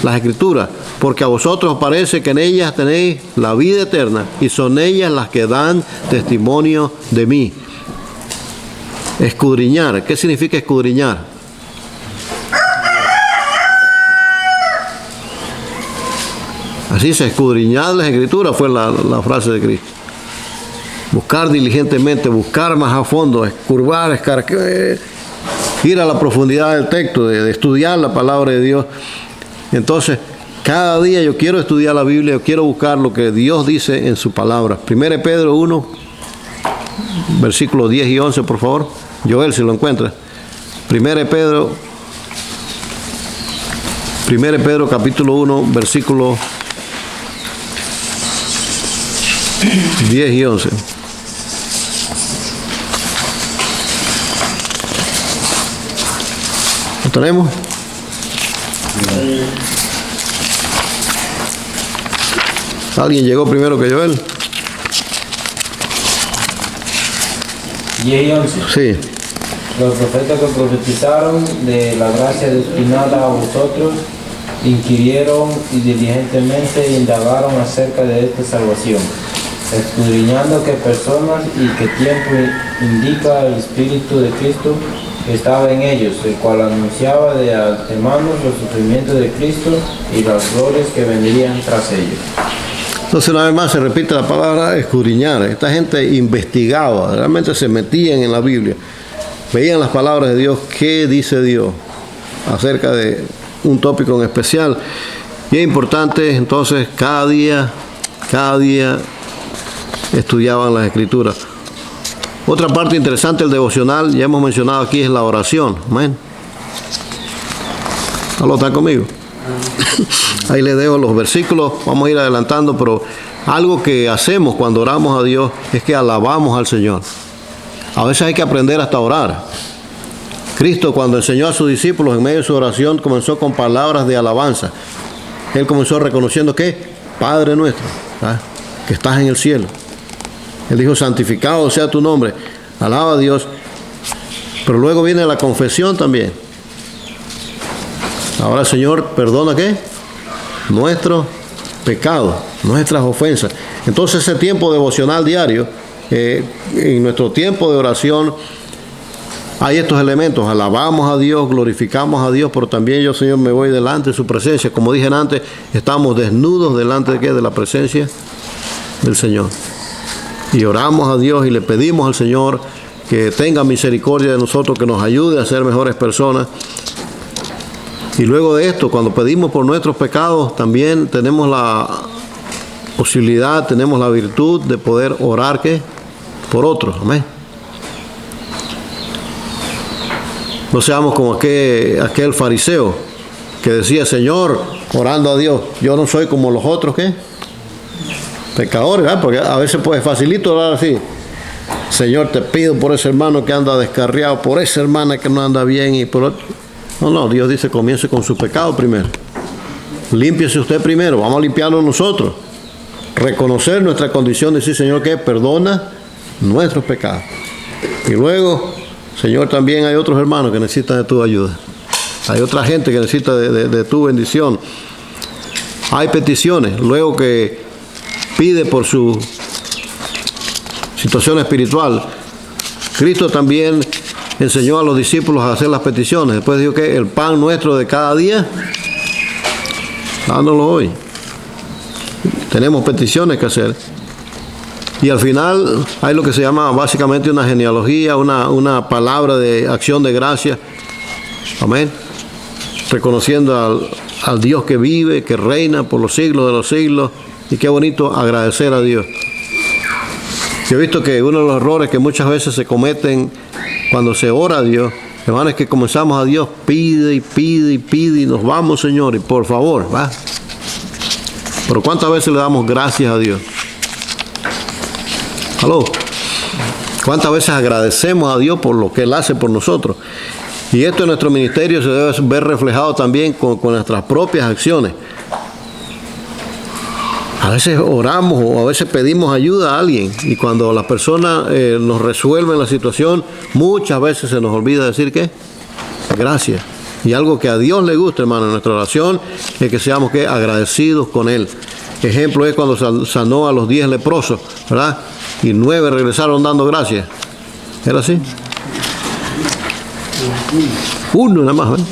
las Escrituras, porque a vosotros os parece que en ellas tenéis la vida eterna, y son ellas las que dan testimonio de mí. Escudriñar. ¿Qué significa escudriñar? Así se escudriñar las Escrituras, fue la frase de Cristo. Buscar diligentemente, buscar más a fondo, escurvar, ir a la profundidad del texto, de estudiar la palabra de Dios. Entonces, cada día yo quiero estudiar la Biblia, yo quiero buscar lo que Dios dice en su palabra. 1 Pedro 1, versículos 10 y 11, por favor. Joel, si lo encuentra. 1 Pedro capítulo 1, versículos 10 y 11. ¿Lo tenemos? ¿Alguien llegó primero que Joel? 10 y 11. Sí. Los profetas que profetizaron de la gracia destinada a vosotros inquirieron y diligentemente indagaron acerca de esta salvación, escudriñando qué personas y qué tiempo indica el Espíritu de Cristo que estaba en ellos, el cual anunciaba de antemano los sufrimientos de Cristo y las glorias que vendrían tras ellos. Entonces, una vez más se repite la palabra escudriñar. Esta gente investigaba, realmente se metían en la Biblia, veían las palabras de Dios, qué dice Dios acerca de un tópico en especial. Y es importante, entonces, cada día estudiaban las Escrituras. Otra parte interesante del devocional, ya hemos mencionado aquí, es la oración. Amén. ¿Aló, están conmigo? Ahí les dejo los versículos, vamos a ir adelantando, pero algo que hacemos cuando oramos a Dios es que alabamos al Señor. A veces hay que aprender hasta orar. Cristo, cuando enseñó a sus discípulos en medio de su oración, comenzó con palabras de alabanza. Él comenzó reconociendo que Padre nuestro, ¿verdad?, que estás en el cielo. Él dijo, santificado sea tu nombre, alaba a Dios. Pero luego viene la confesión también. Ahora, Señor, perdona ¿qué? Nuestros pecados, nuestras ofensas. Entonces, ese tiempo devocional diario, en nuestro tiempo de oración, hay estos elementos. Alabamos a Dios, glorificamos a Dios, pero también yo, Señor, me voy delante de su presencia. Como dije antes, estamos desnudos delante de ¿qué? De la presencia del Señor. Y oramos a Dios y le pedimos al Señor que tenga misericordia de nosotros, que nos ayude a ser mejores personas. Y luego de esto, cuando pedimos por nuestros pecados, también tenemos la posibilidad, tenemos la virtud de poder orar ¿qué? Por otros. Amén. No seamos como aquel fariseo que decía, Señor, orando a Dios, yo no soy como los otros ¿qué? Pecadores, ¿verdad? Porque a veces pues facilito orar así. Señor, te pido por ese hermano que anda descarriado, por esa hermana que no anda bien y por otro. No, Dios dice, comience con su pecado primero. Límpiese usted primero, vamos a limpiarlo nosotros. Reconocer nuestra condición, decir, Señor, que perdona nuestros pecados. Y luego, Señor, también hay otros hermanos que necesitan de tu ayuda. Hay otra gente que necesita de tu bendición. Hay peticiones, luego que pide por su situación espiritual. Cristo también enseñó a los discípulos a hacer las peticiones. Después dijo que el pan nuestro de cada día, dándolo hoy. Tenemos peticiones que hacer. Y al final hay lo que se llama básicamente una genealogía, una palabra de acción de gracia. Amén. Reconociendo al Dios que vive, que reina por los siglos de los siglos. Y qué bonito agradecer a Dios. Yo he visto que uno de los errores que muchas veces se cometen cuando se ora a Dios, hermano, es que comenzamos a Dios, pide y pide y pide y nos vamos, Señor, y por favor, va. Pero ¿cuántas veces le damos gracias a Dios? ¿Aló? ¿Cuántas veces agradecemos a Dios por lo que Él hace por nosotros? Y esto en nuestro ministerio se debe ver reflejado también con nuestras propias acciones. A veces oramos o a veces pedimos ayuda a alguien y cuando la persona nos resuelve la situación, muchas veces se nos olvida decir ¿qué? Gracias. Y algo que a Dios le gusta, hermano, en nuestra oración es que seamos ¿qué? Agradecidos con Él. Ejemplo es cuando sanó a los 10 leprosos, ¿verdad? Y 9 regresaron dando gracias. ¿Era así? 1 nada más, ¿verdad?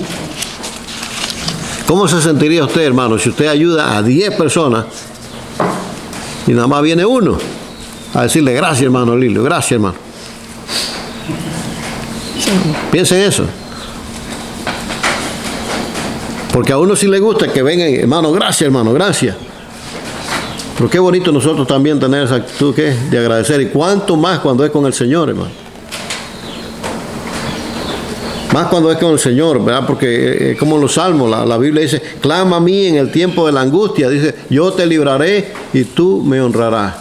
¿Cómo se sentiría usted, hermano, si usted ayuda a 10 personas y nada más viene 1 a decirle gracias, hermano Lilio, gracias, hermano? Piensen en eso. Porque a uno sí le gusta que vengan, hermano, gracias. Pero qué bonito nosotros también tener esa actitud ¿qué? De agradecer. Y cuánto más cuando es con el Señor, hermano. Más cuando es con el Señor, ¿verdad? Porque como en los Salmos, la Biblia dice, clama a mí en el tiempo de la angustia. Dice, yo te libraré y tú me honrarás.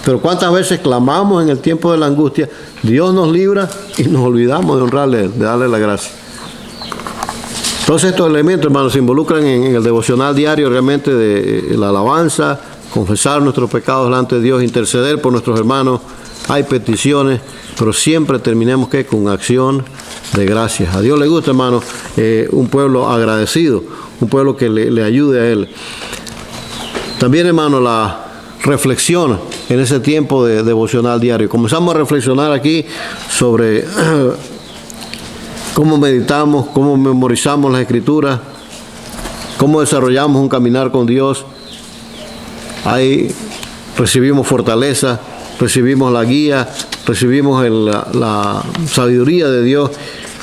Pero cuántas veces clamamos en el tiempo de la angustia, Dios nos libra y nos olvidamos de honrarle, de darle la gracia. Entonces estos elementos, hermanos, se involucran en el devocional diario realmente de la alabanza, confesar nuestros pecados delante de Dios, interceder por nuestros hermanos. Hay peticiones, pero siempre terminemos ¿qué? Con acción de gracias. A Dios le gusta, hermano, un pueblo agradecido, un pueblo que le ayude a Él. También, hermano, la reflexión en ese tiempo de devocional diario. Comenzamos a reflexionar aquí sobre cómo meditamos, cómo memorizamos las Escrituras, cómo desarrollamos un caminar con Dios. Ahí recibimos fortaleza, recibimos la guía, recibimos la sabiduría de Dios.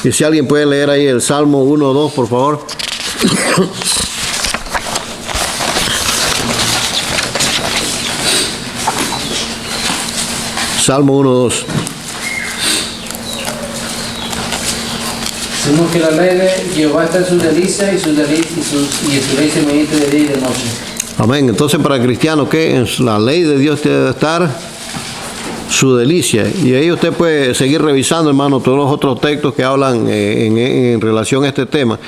Y si alguien puede leer ahí el Salmo 1 o 2, por favor. Salmo 1 o 2. Sino que la ley de Jehová está en su delicia y en su ley se medita de día y de noche. Amén. Entonces para el cristiano, ¿qué? En la ley de Dios debe estar su delicia. Y ahí usted puede seguir revisando, hermano, todos los otros textos que hablan en relación a este tema.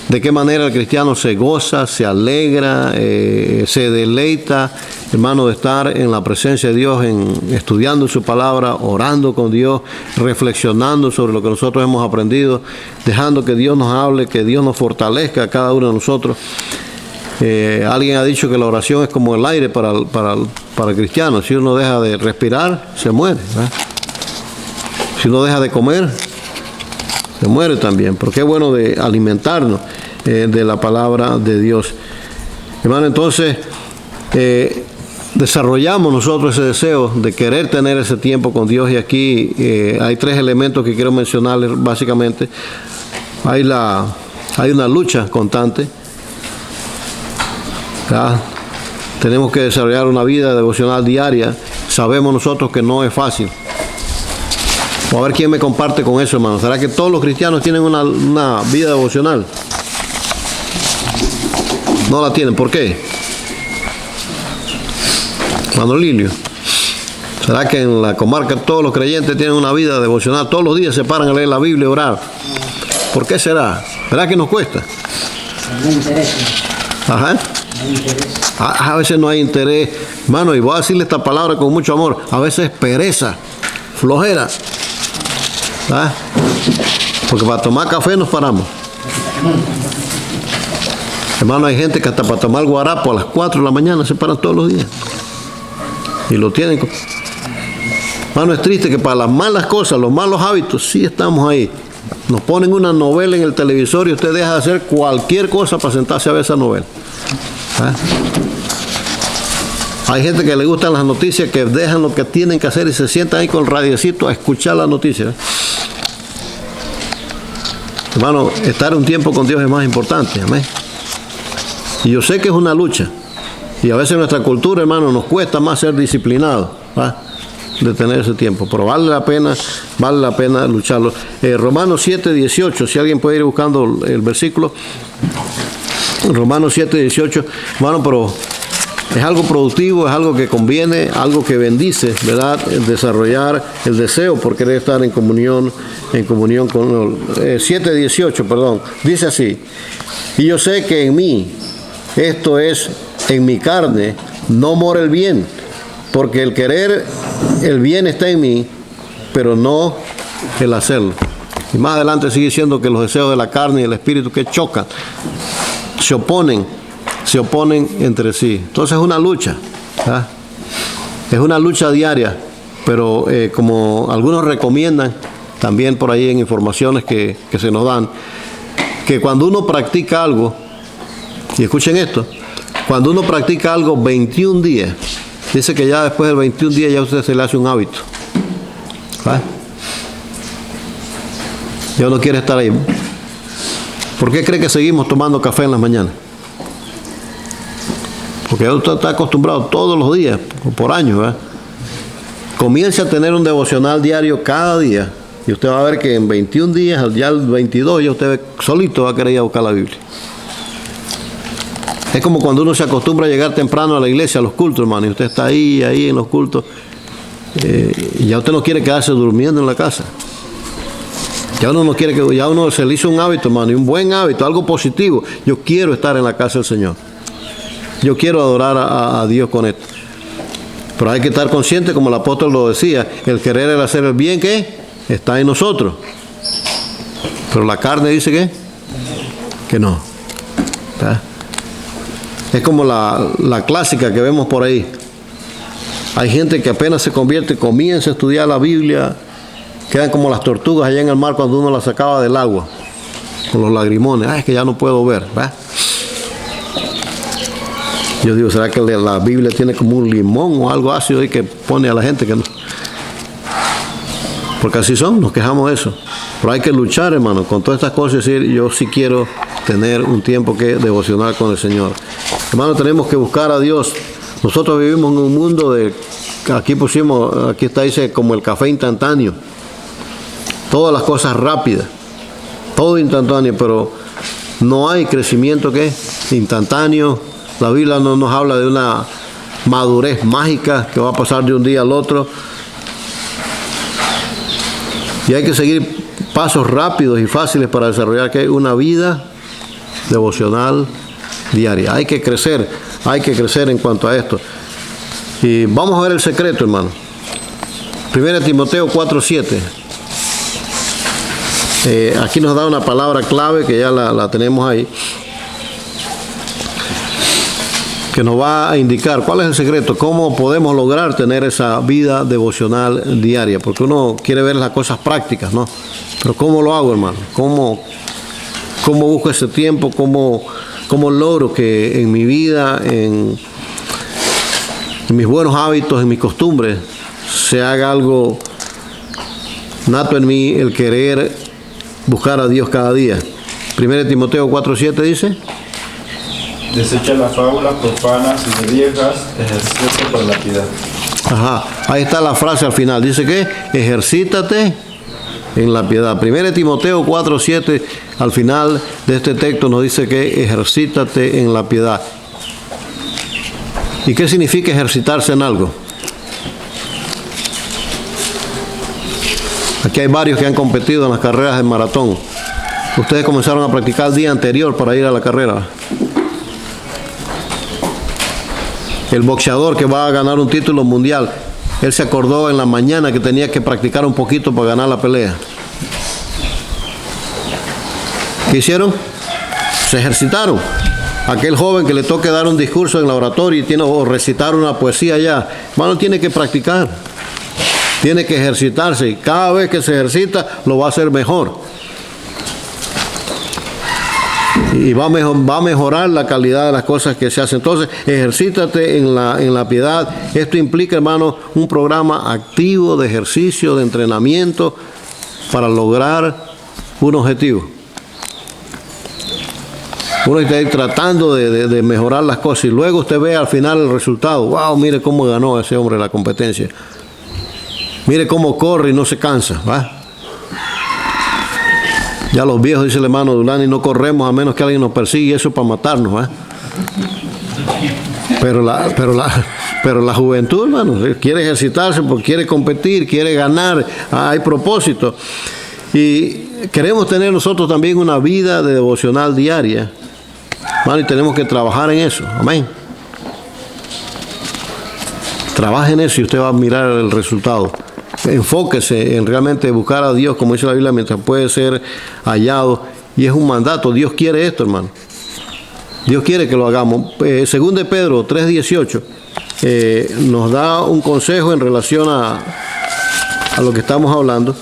De qué manera el cristiano se goza, se alegra, se deleita, hermano, de estar en la presencia de Dios, estudiando su palabra, orando con Dios, reflexionando sobre lo que nosotros hemos aprendido, dejando que Dios nos hable, que Dios nos fortalezca a cada uno de nosotros. Alguien ha dicho que la oración es como el aire para el cristiano. Si uno deja de respirar, se muere, ¿verdad? Si uno deja de comer, se muere también. Porque es bueno de alimentarnos de la palabra de Dios. Hermano, entonces desarrollamos nosotros ese deseo de querer tener ese tiempo con Dios. Y aquí hay 3 elementos que quiero mencionarles básicamente. Hay una lucha constante. ¿Ya? Tenemos que desarrollar una vida devocional diaria. Sabemos nosotros que no es fácil. O a ver quién me comparte con eso, hermano. ¿Será que todos los cristianos tienen una vida devocional? No la tienen. ¿Por qué? Hermano Lilio, ¿será que en la comarca todos los creyentes tienen una vida devocional? Todos los días se paran a leer la Biblia y orar. ¿Por qué será? ¿Verdad que nos cuesta? No interés. Ajá. A veces no hay interés, hermano, y voy a decirle esta palabra con mucho amor. A veces pereza, flojera, ¿ah? Porque para tomar café nos paramos, hermano. Hay gente que hasta para tomar guarapo a las 4 de la mañana se paran todos los días y lo tienen. Hermano, es triste que para las malas cosas, los malos hábitos, sí estamos ahí. Nos ponen una novela en el televisor y usted deja de hacer cualquier cosa para sentarse a ver esa novela. ¿Ah? Hay gente que le gustan las noticias, que dejan lo que tienen que hacer y se sientan ahí con el radiocito a escuchar las noticias. Hermano, estar un tiempo con Dios es más importante. Amén. Y yo sé que es una lucha. Y a veces en nuestra cultura, hermano, nos cuesta más ser disciplinados, ¿va? De tener ese tiempo. Pero vale la pena lucharlo. Romanos 7, 18, si alguien puede ir buscando el versículo. Romanos 7, 18, hermano, pero es algo productivo, es algo que conviene, algo que bendice, ¿verdad? El desarrollar el deseo por querer estar en comunión en comunión con 7:18, perdón. Dice así: y yo sé que en mí, esto es, en mi carne, no mora el bien, porque el querer el bien está en mí, pero no el hacerlo. Y más adelante sigue diciendo que los deseos de la carne y el espíritu que chocan, se oponen entre sí. Entonces es una lucha, ¿verdad? Es una lucha diaria, pero como algunos recomiendan, también por ahí en informaciones que se nos dan, que cuando uno practica algo, y escuchen esto, cuando uno practica algo 21 días, dice que ya después del 21 días ya a usted se le hace un hábito, ¿verdad? Ya uno quiere estar ahí. ¿Por qué cree que seguimos tomando café en las mañanas? Porque ya usted está acostumbrado todos los días, por años, ¿verdad? Comience a tener un devocional diario cada día y usted va a ver que en 21 días, ya el 22, ya usted solito va a querer ir a buscar la Biblia. Es como cuando uno se acostumbra a llegar temprano a la iglesia, a los cultos, hermano, y usted está ahí en los cultos, y ya usted no quiere quedarse durmiendo en la casa. Ya uno no quiere que, ya uno se le hizo un hábito, hermano, y un buen hábito, algo positivo. Yo quiero estar en la casa del Señor. Yo quiero adorar a Dios con esto. Pero hay que estar consciente, como el apóstol lo decía, el querer, el hacer el bien, ¿qué? Está en nosotros. Pero la carne dice que no. ¿Está? Es como la clásica que vemos por ahí. Hay gente que apenas se convierte, comienza a estudiar la Biblia, quedan como las tortugas allá en el mar cuando uno las sacaba del agua, con los lagrimones. Es que ya no puedo ver, ¿verdad? Yo digo, ¿será que la Biblia tiene como un limón o algo ácido ahí que pone a la gente que no? Porque así son, nos quejamos de eso. Pero hay que luchar, hermano, con todas estas cosas y decir, yo sí quiero tener un tiempo que devocionar con el Señor. Hermano, tenemos que buscar a Dios. Nosotros vivimos en un mundo de, aquí está, dice, como el café instantáneo. Todas las cosas rápidas, todo instantáneo, pero no hay crecimiento que es instantáneo. La Biblia no nos habla de una madurez mágica que va a pasar de un día al otro. Y hay que seguir pasos rápidos y fáciles para desarrollar una vida devocional diaria. Hay que crecer en cuanto a esto. Y vamos a ver el secreto, hermano. 1 Timoteo 4:7. Aquí nos da una palabra clave que ya la tenemos ahí, que nos va a indicar cuál es el secreto, cómo podemos lograr tener esa vida devocional diaria, porque uno quiere ver las cosas prácticas, ¿no? Pero ¿cómo lo hago, hermano? ¿Cómo busco ese tiempo? ¿Cómo logro que en mi vida, en mis buenos hábitos, en mis costumbres, se haga algo nato en mí, el querer buscar a Dios cada día? 1 Timoteo 4:7 dice: desecha las fábulas profanas y de viejas, ejercítate por la piedad. Ajá, ahí está la frase al final. Dice que ejercítate en la piedad. 1 Timoteo 4:7 al final de este texto nos dice que ejercítate en la piedad. ¿Y qué significa ejercitarse en algo? Aquí hay varios que han competido en las carreras de maratón. Ustedes comenzaron a practicar el día anterior para ir a la carrera. El boxeador que va a ganar un título mundial, él se acordó en la mañana que tenía que practicar un poquito para ganar la pelea. ¿Qué hicieron? Se ejercitaron. Aquel joven que le toque dar un discurso en la oratoria o recitar una poesía allá, hermano, tiene que practicar, tiene que ejercitarse, y cada vez que se ejercita lo va a hacer mejor. Y va a mejorar la calidad de las cosas que se hacen. Entonces, ejercítate en la piedad. Esto implica, hermano, un programa activo de ejercicio, de entrenamiento para lograr un objetivo. Uno está ahí tratando de mejorar las cosas y luego usted ve al final el resultado. ¡Wow! Mire cómo ganó ese hombre la competencia. Mire cómo corre y no se cansa, ¿va? Ya los viejos, dice el hermano Dulani, no corremos a menos que alguien nos persiga, y eso para matarnos, ¿va? Pero la juventud, hermano, quiere ejercitarse porque quiere competir, quiere ganar, hay propósito. Y queremos tener nosotros también una vida de devocional diaria, hermano, y tenemos que trabajar en eso. Amén. Trabaje en eso y usted va a mirar el resultado. Enfóquese en realmente buscar a Dios, como dice la Biblia, mientras puede ser hallado. Y es un mandato. Dios quiere esto, hermano. Dios quiere que lo hagamos. Según de Pedro 3:18 nos da un consejo en relación a lo que estamos hablando.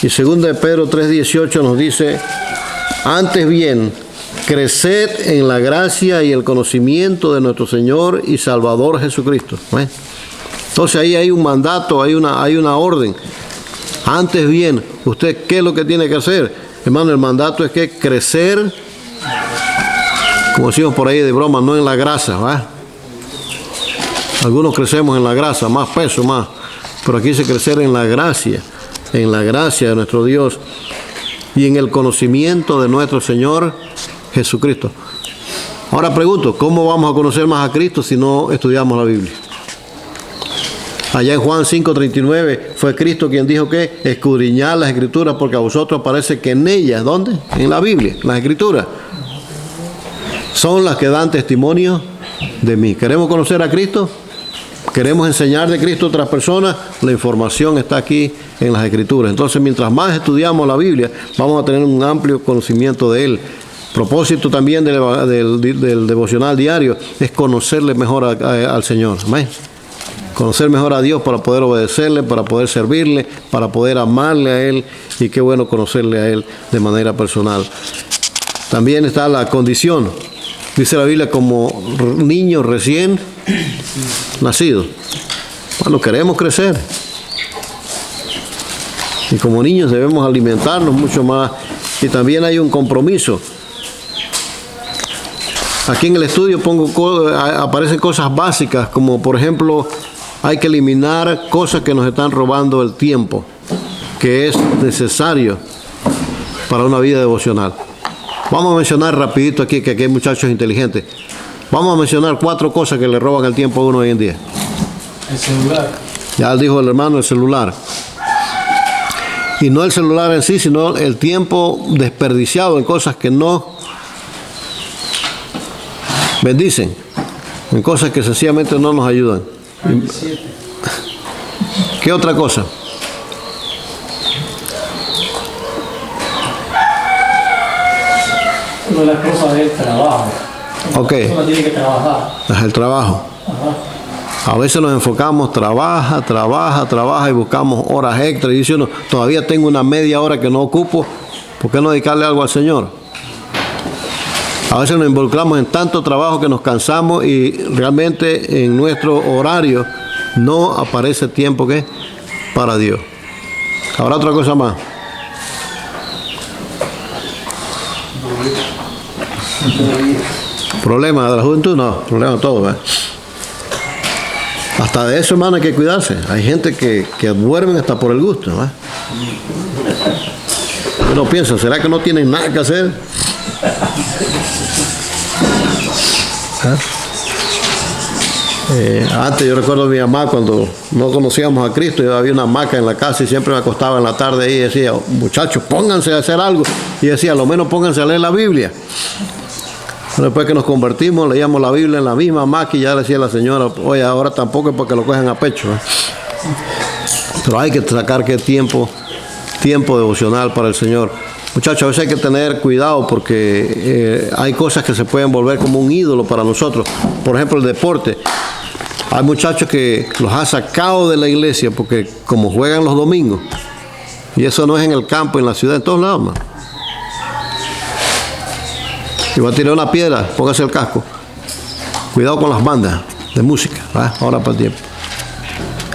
Y según de Pedro 3:18 nos dice: antes bien, creced en la gracia y el conocimiento de nuestro Señor y Salvador Jesucristo. Entonces ahí hay un mandato, hay una orden. Antes bien, ¿usted qué es lo que tiene que hacer? Hermano, el mandato es que crecer, como decimos por ahí de broma, no en la grasa, ¿va? Algunos crecemos en la grasa, más peso, más. Pero aquí dice crecer en la gracia de nuestro Dios y en el conocimiento de nuestro Señor Jesucristo. Ahora pregunto, ¿cómo vamos a conocer más a Cristo si no estudiamos la Biblia? Allá en Juan 5:39 fue Cristo quien dijo que escudriñad las Escrituras porque a vosotros parece que en ellas, ¿dónde? En la Biblia, las Escrituras son las que dan testimonio de mí. ¿Queremos conocer a Cristo? ¿Queremos enseñar de Cristo a otras personas? La información está aquí en las Escrituras. Entonces, mientras más estudiamos la Biblia, vamos a tener un amplio conocimiento de Él. Propósito también del devocional diario es conocerle mejor al Señor. Amén. Conocer mejor a Dios para poder obedecerle, para poder servirle, para poder amarle a Él. Y qué bueno conocerle a Él de manera personal. También está la condición. Dice la Biblia, como niño recién nacido. Bueno, queremos crecer. Y como niños debemos alimentarnos mucho más. Y también hay un compromiso. Aquí en el estudio aparecen cosas básicas, como por ejemplo, hay que eliminar cosas que nos están robando el tiempo, que es necesario para una vida devocional. Vamos a mencionar rapidito aquí, que aquí hay muchachos inteligentes. Vamos a mencionar 4 cosas que le roban el tiempo a uno hoy en día. El celular. Ya dijo el hermano, el celular. Y no el celular en sí, sino el tiempo desperdiciado en cosas que no bendicen, en cosas que sencillamente no nos ayudan. ¿Qué otra cosa? Una de las cosas es el trabajo. Ok. Uno tiene que trabajar. Es el trabajo. Ajá. A veces nos enfocamos, trabaja y buscamos horas extras. Y dice uno, todavía tengo una media hora que no ocupo, ¿por qué no dedicarle algo al Señor? A veces nos involucramos en tanto trabajo que nos cansamos y realmente en nuestro horario no aparece tiempo que para Dios. Habrá otra cosa más. ¿Problema de la juventud? No, problema de todo, ¿verdad? Hasta de eso, hermano, hay que cuidarse. Hay gente que duermen hasta por el gusto, ¿verdad? Uno piensa, ¿será que no tienen nada que hacer? Antes yo recuerdo a mi mamá cuando no conocíamos a Cristo, yo había una hamaca en la casa y siempre me acostaba en la tarde ahí y decía, muchachos, pónganse a hacer algo. Y decía, a lo menos pónganse a leer la Biblia. Después que nos convertimos, leíamos la Biblia en la misma hamaca y ya decía la señora, oye, ahora tampoco es porque lo cogen a pecho. Pero hay que sacar que tiempo devocional para el Señor. Muchachos, a veces hay que tener cuidado porque hay cosas que se pueden volver como un ídolo para nosotros. Por ejemplo, el deporte. Hay muchachos que los ha sacado de la iglesia porque como juegan los domingos, y eso no es en el campo, en la ciudad, en todos lados, man. Si va a tirar una piedra, póngase el casco. Cuidado con las bandas de música, ¿verdad? Ahora para el tiempo.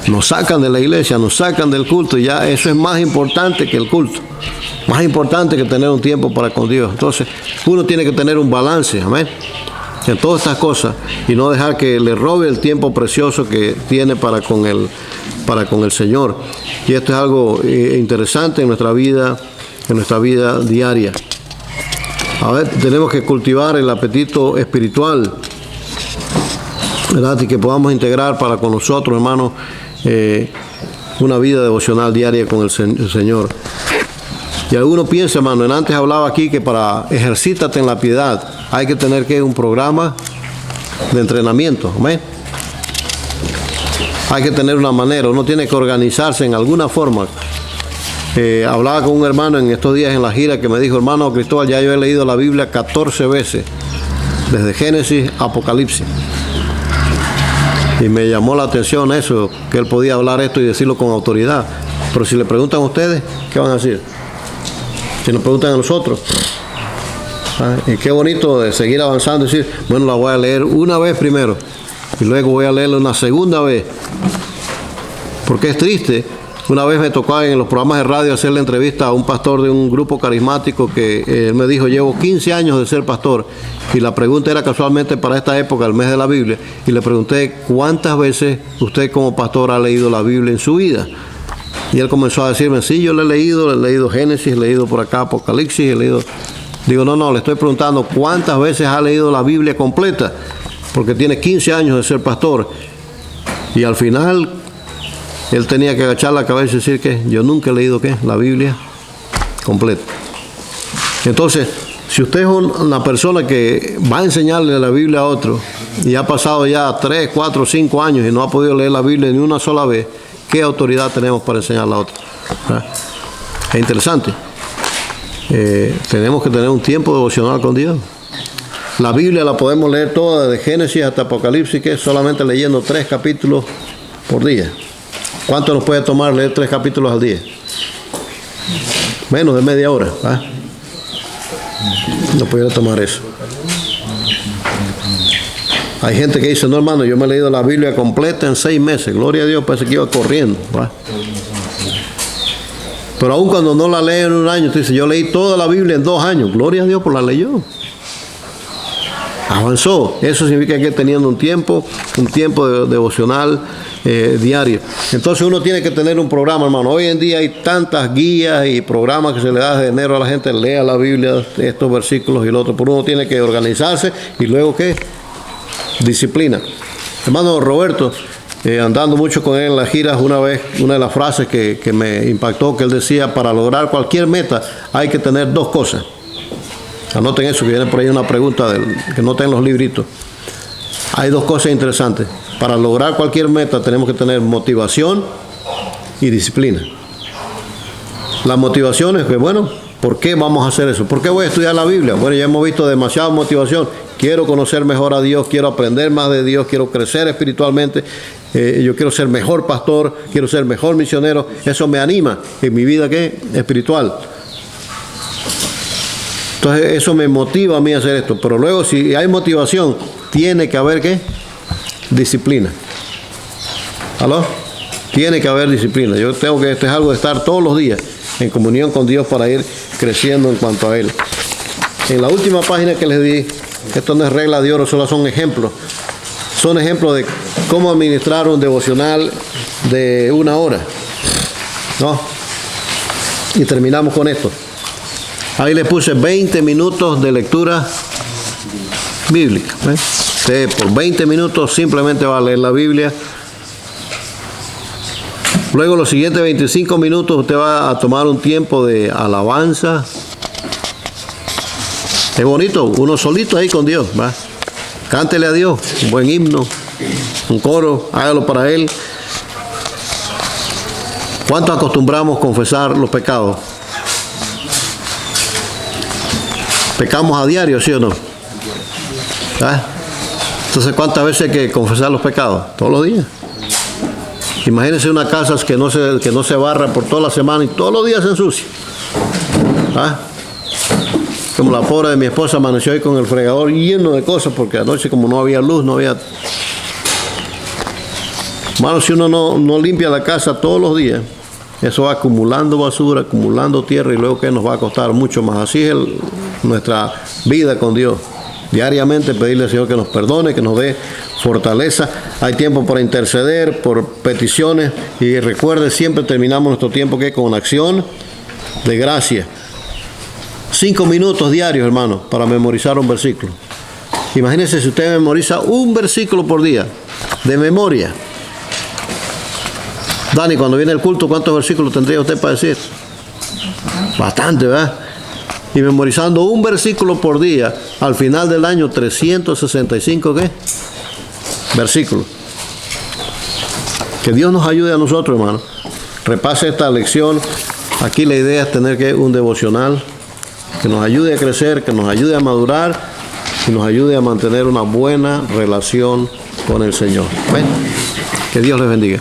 Nos sacan de la iglesia, nos sacan del culto, y ya eso es más importante que el culto. Más importante que tener un tiempo para con Dios. Entonces, uno tiene que tener un balance, amén, en todas estas cosas y no dejar que le robe el tiempo precioso que tiene para con el Señor. Y esto es algo interesante en nuestra vida diaria. A ver, tenemos que cultivar el apetito espiritual, ¿verdad? Y que podamos integrar para con nosotros, hermanos, una vida devocional diaria con el Señor. Y alguno piensa, hermano, antes hablaba aquí que para ejercítate en la piedad hay que tener que un programa de entrenamiento. ¿Amén? Hay que tener una manera, uno tiene que organizarse en alguna forma. Hablaba con un hermano en estos días en la gira que me dijo, hermano Cristóbal, ya yo he leído la Biblia 14 veces, desde Génesis a Apocalipsis. Y me llamó la atención eso, que él podía hablar esto y decirlo con autoridad. Pero si le preguntan a ustedes, ¿qué van a decir? Si nos preguntan a nosotros. Y qué bonito de seguir avanzando y decir, bueno, la voy a leer una vez primero y luego voy a leerla una segunda vez. Porque es triste. Una vez me tocó en los programas de radio hacer la entrevista a un pastor de un grupo carismático que él me dijo, llevo 15 años de ser pastor. Y la pregunta era casualmente para esta época, el mes de la Biblia. Y le pregunté, ¿cuántas veces usted como pastor ha leído la Biblia en su vida? Y él comenzó a decirme, sí, yo le he leído Génesis, he leído por acá Apocalipsis, he leído... Digo, no, le estoy preguntando, ¿cuántas veces ha leído la Biblia completa? Porque tiene 15 años de ser pastor. Y al final... él tenía que agachar la cabeza y decir que yo nunca he leído la Biblia completa. Entonces, si usted es una persona que va a enseñarle la Biblia a otro y ha pasado ya 3, 4, 5 años y no ha podido leer la Biblia ni una sola vez, ¿qué autoridad tenemos para enseñarla a otro? Es interesante. Tenemos que tener un tiempo devocional con Dios. La Biblia la podemos leer toda, desde Génesis hasta Apocalipsis, que es solamente leyendo 3 capítulos por día. ¿Cuánto nos puede tomar leer 3 capítulos al día? Menos de media hora. No pudiera tomar eso. Hay gente que dice, no hermano, yo me he leído la Biblia completa en 6 meses. Gloria a Dios, parece que iba corriendo. Pero aún cuando no la lee en un año, usted dice, yo leí toda la Biblia en 2 años. Gloria a Dios, por la leyó. Avanzó. Eso significa que teniendo un tiempo devocional diario. Entonces uno tiene que tener un programa, hermano. Hoy en día hay tantas guías y programas que se le da de dinero a la gente, lea la Biblia, estos versículos y lo otro. Pero uno tiene que organizarse y luego ¿qué? Disciplina. Hermano Roberto, andando mucho con él en las giras, una vez, una de las frases que me impactó, que él decía, para lograr cualquier meta hay que tener 2 cosas. Anoten eso, que viene por ahí una pregunta que no en los libritos. Hay 2 cosas interesantes. Para lograr cualquier meta tenemos que tener motivación y disciplina. La motivación es que, bueno, ¿por qué vamos a hacer eso? ¿Por qué voy a estudiar la Biblia? Bueno, ya hemos visto demasiada motivación. Quiero conocer mejor a Dios, quiero aprender más de Dios, quiero crecer espiritualmente, yo quiero ser mejor pastor, quiero ser mejor misionero. Eso me anima en mi vida espiritual. Entonces eso me motiva a mí a hacer esto. Pero luego, si hay motivación, tiene que haber ¿qué? Disciplina. ¿Aló? Tiene que haber disciplina. Yo tengo que, esto es algo de estar todos los días en comunión con Dios para ir creciendo en cuanto a Él. En la última página que les di, esto no es regla de oro, solo son ejemplos. Son ejemplos de cómo administrar un devocional de 1 hora. ¿No? Y terminamos con esto. Ahí le puse 20 minutos de lectura bíblica. Usted por 20 minutos simplemente va a leer la Biblia. Luego los siguientes 25 minutos usted va a tomar un tiempo de alabanza. Es bonito, uno solito ahí con Dios. ¿Va? Cántele a Dios, un buen himno, un coro, hágalo para Él. ¿Cuánto acostumbramos a confesar los pecados? ¿Pecamos a diario, sí o no? ¿Ah? Entonces, ¿cuántas veces hay que confesar los pecados? Todos los días. Imagínense una casa que no se barra por toda la semana y todos los días se ensucia. ¿Ah? Como la pobre de mi esposa amaneció hoy con el fregador lleno de cosas, porque anoche como no había luz, no había... Hermano, si uno no limpia la casa todos los días, eso va acumulando basura, acumulando tierra, y luego que nos va a costar mucho más. Así es nuestra vida con Dios. Diariamente pedirle al Señor que nos perdone, que nos dé fortaleza. Hay tiempo para interceder, por peticiones, y recuerde, siempre terminamos nuestro tiempo con acción de gracia. 5 minutos diarios, hermano, para memorizar un versículo. Imagínense si usted memoriza un versículo por día, de memoria. Dani, cuando viene el culto, ¿cuántos versículos tendría usted para decir? Bastante, ¿verdad? Y memorizando un versículo por día, al final del año 365, ¿qué? Versículos. Que Dios nos ayude a nosotros, hermano. Repase esta lección. Aquí la idea es tener un devocional que nos ayude a crecer, que nos ayude a madurar y nos ayude a mantener una buena relación con el Señor. Bueno, que Dios les bendiga.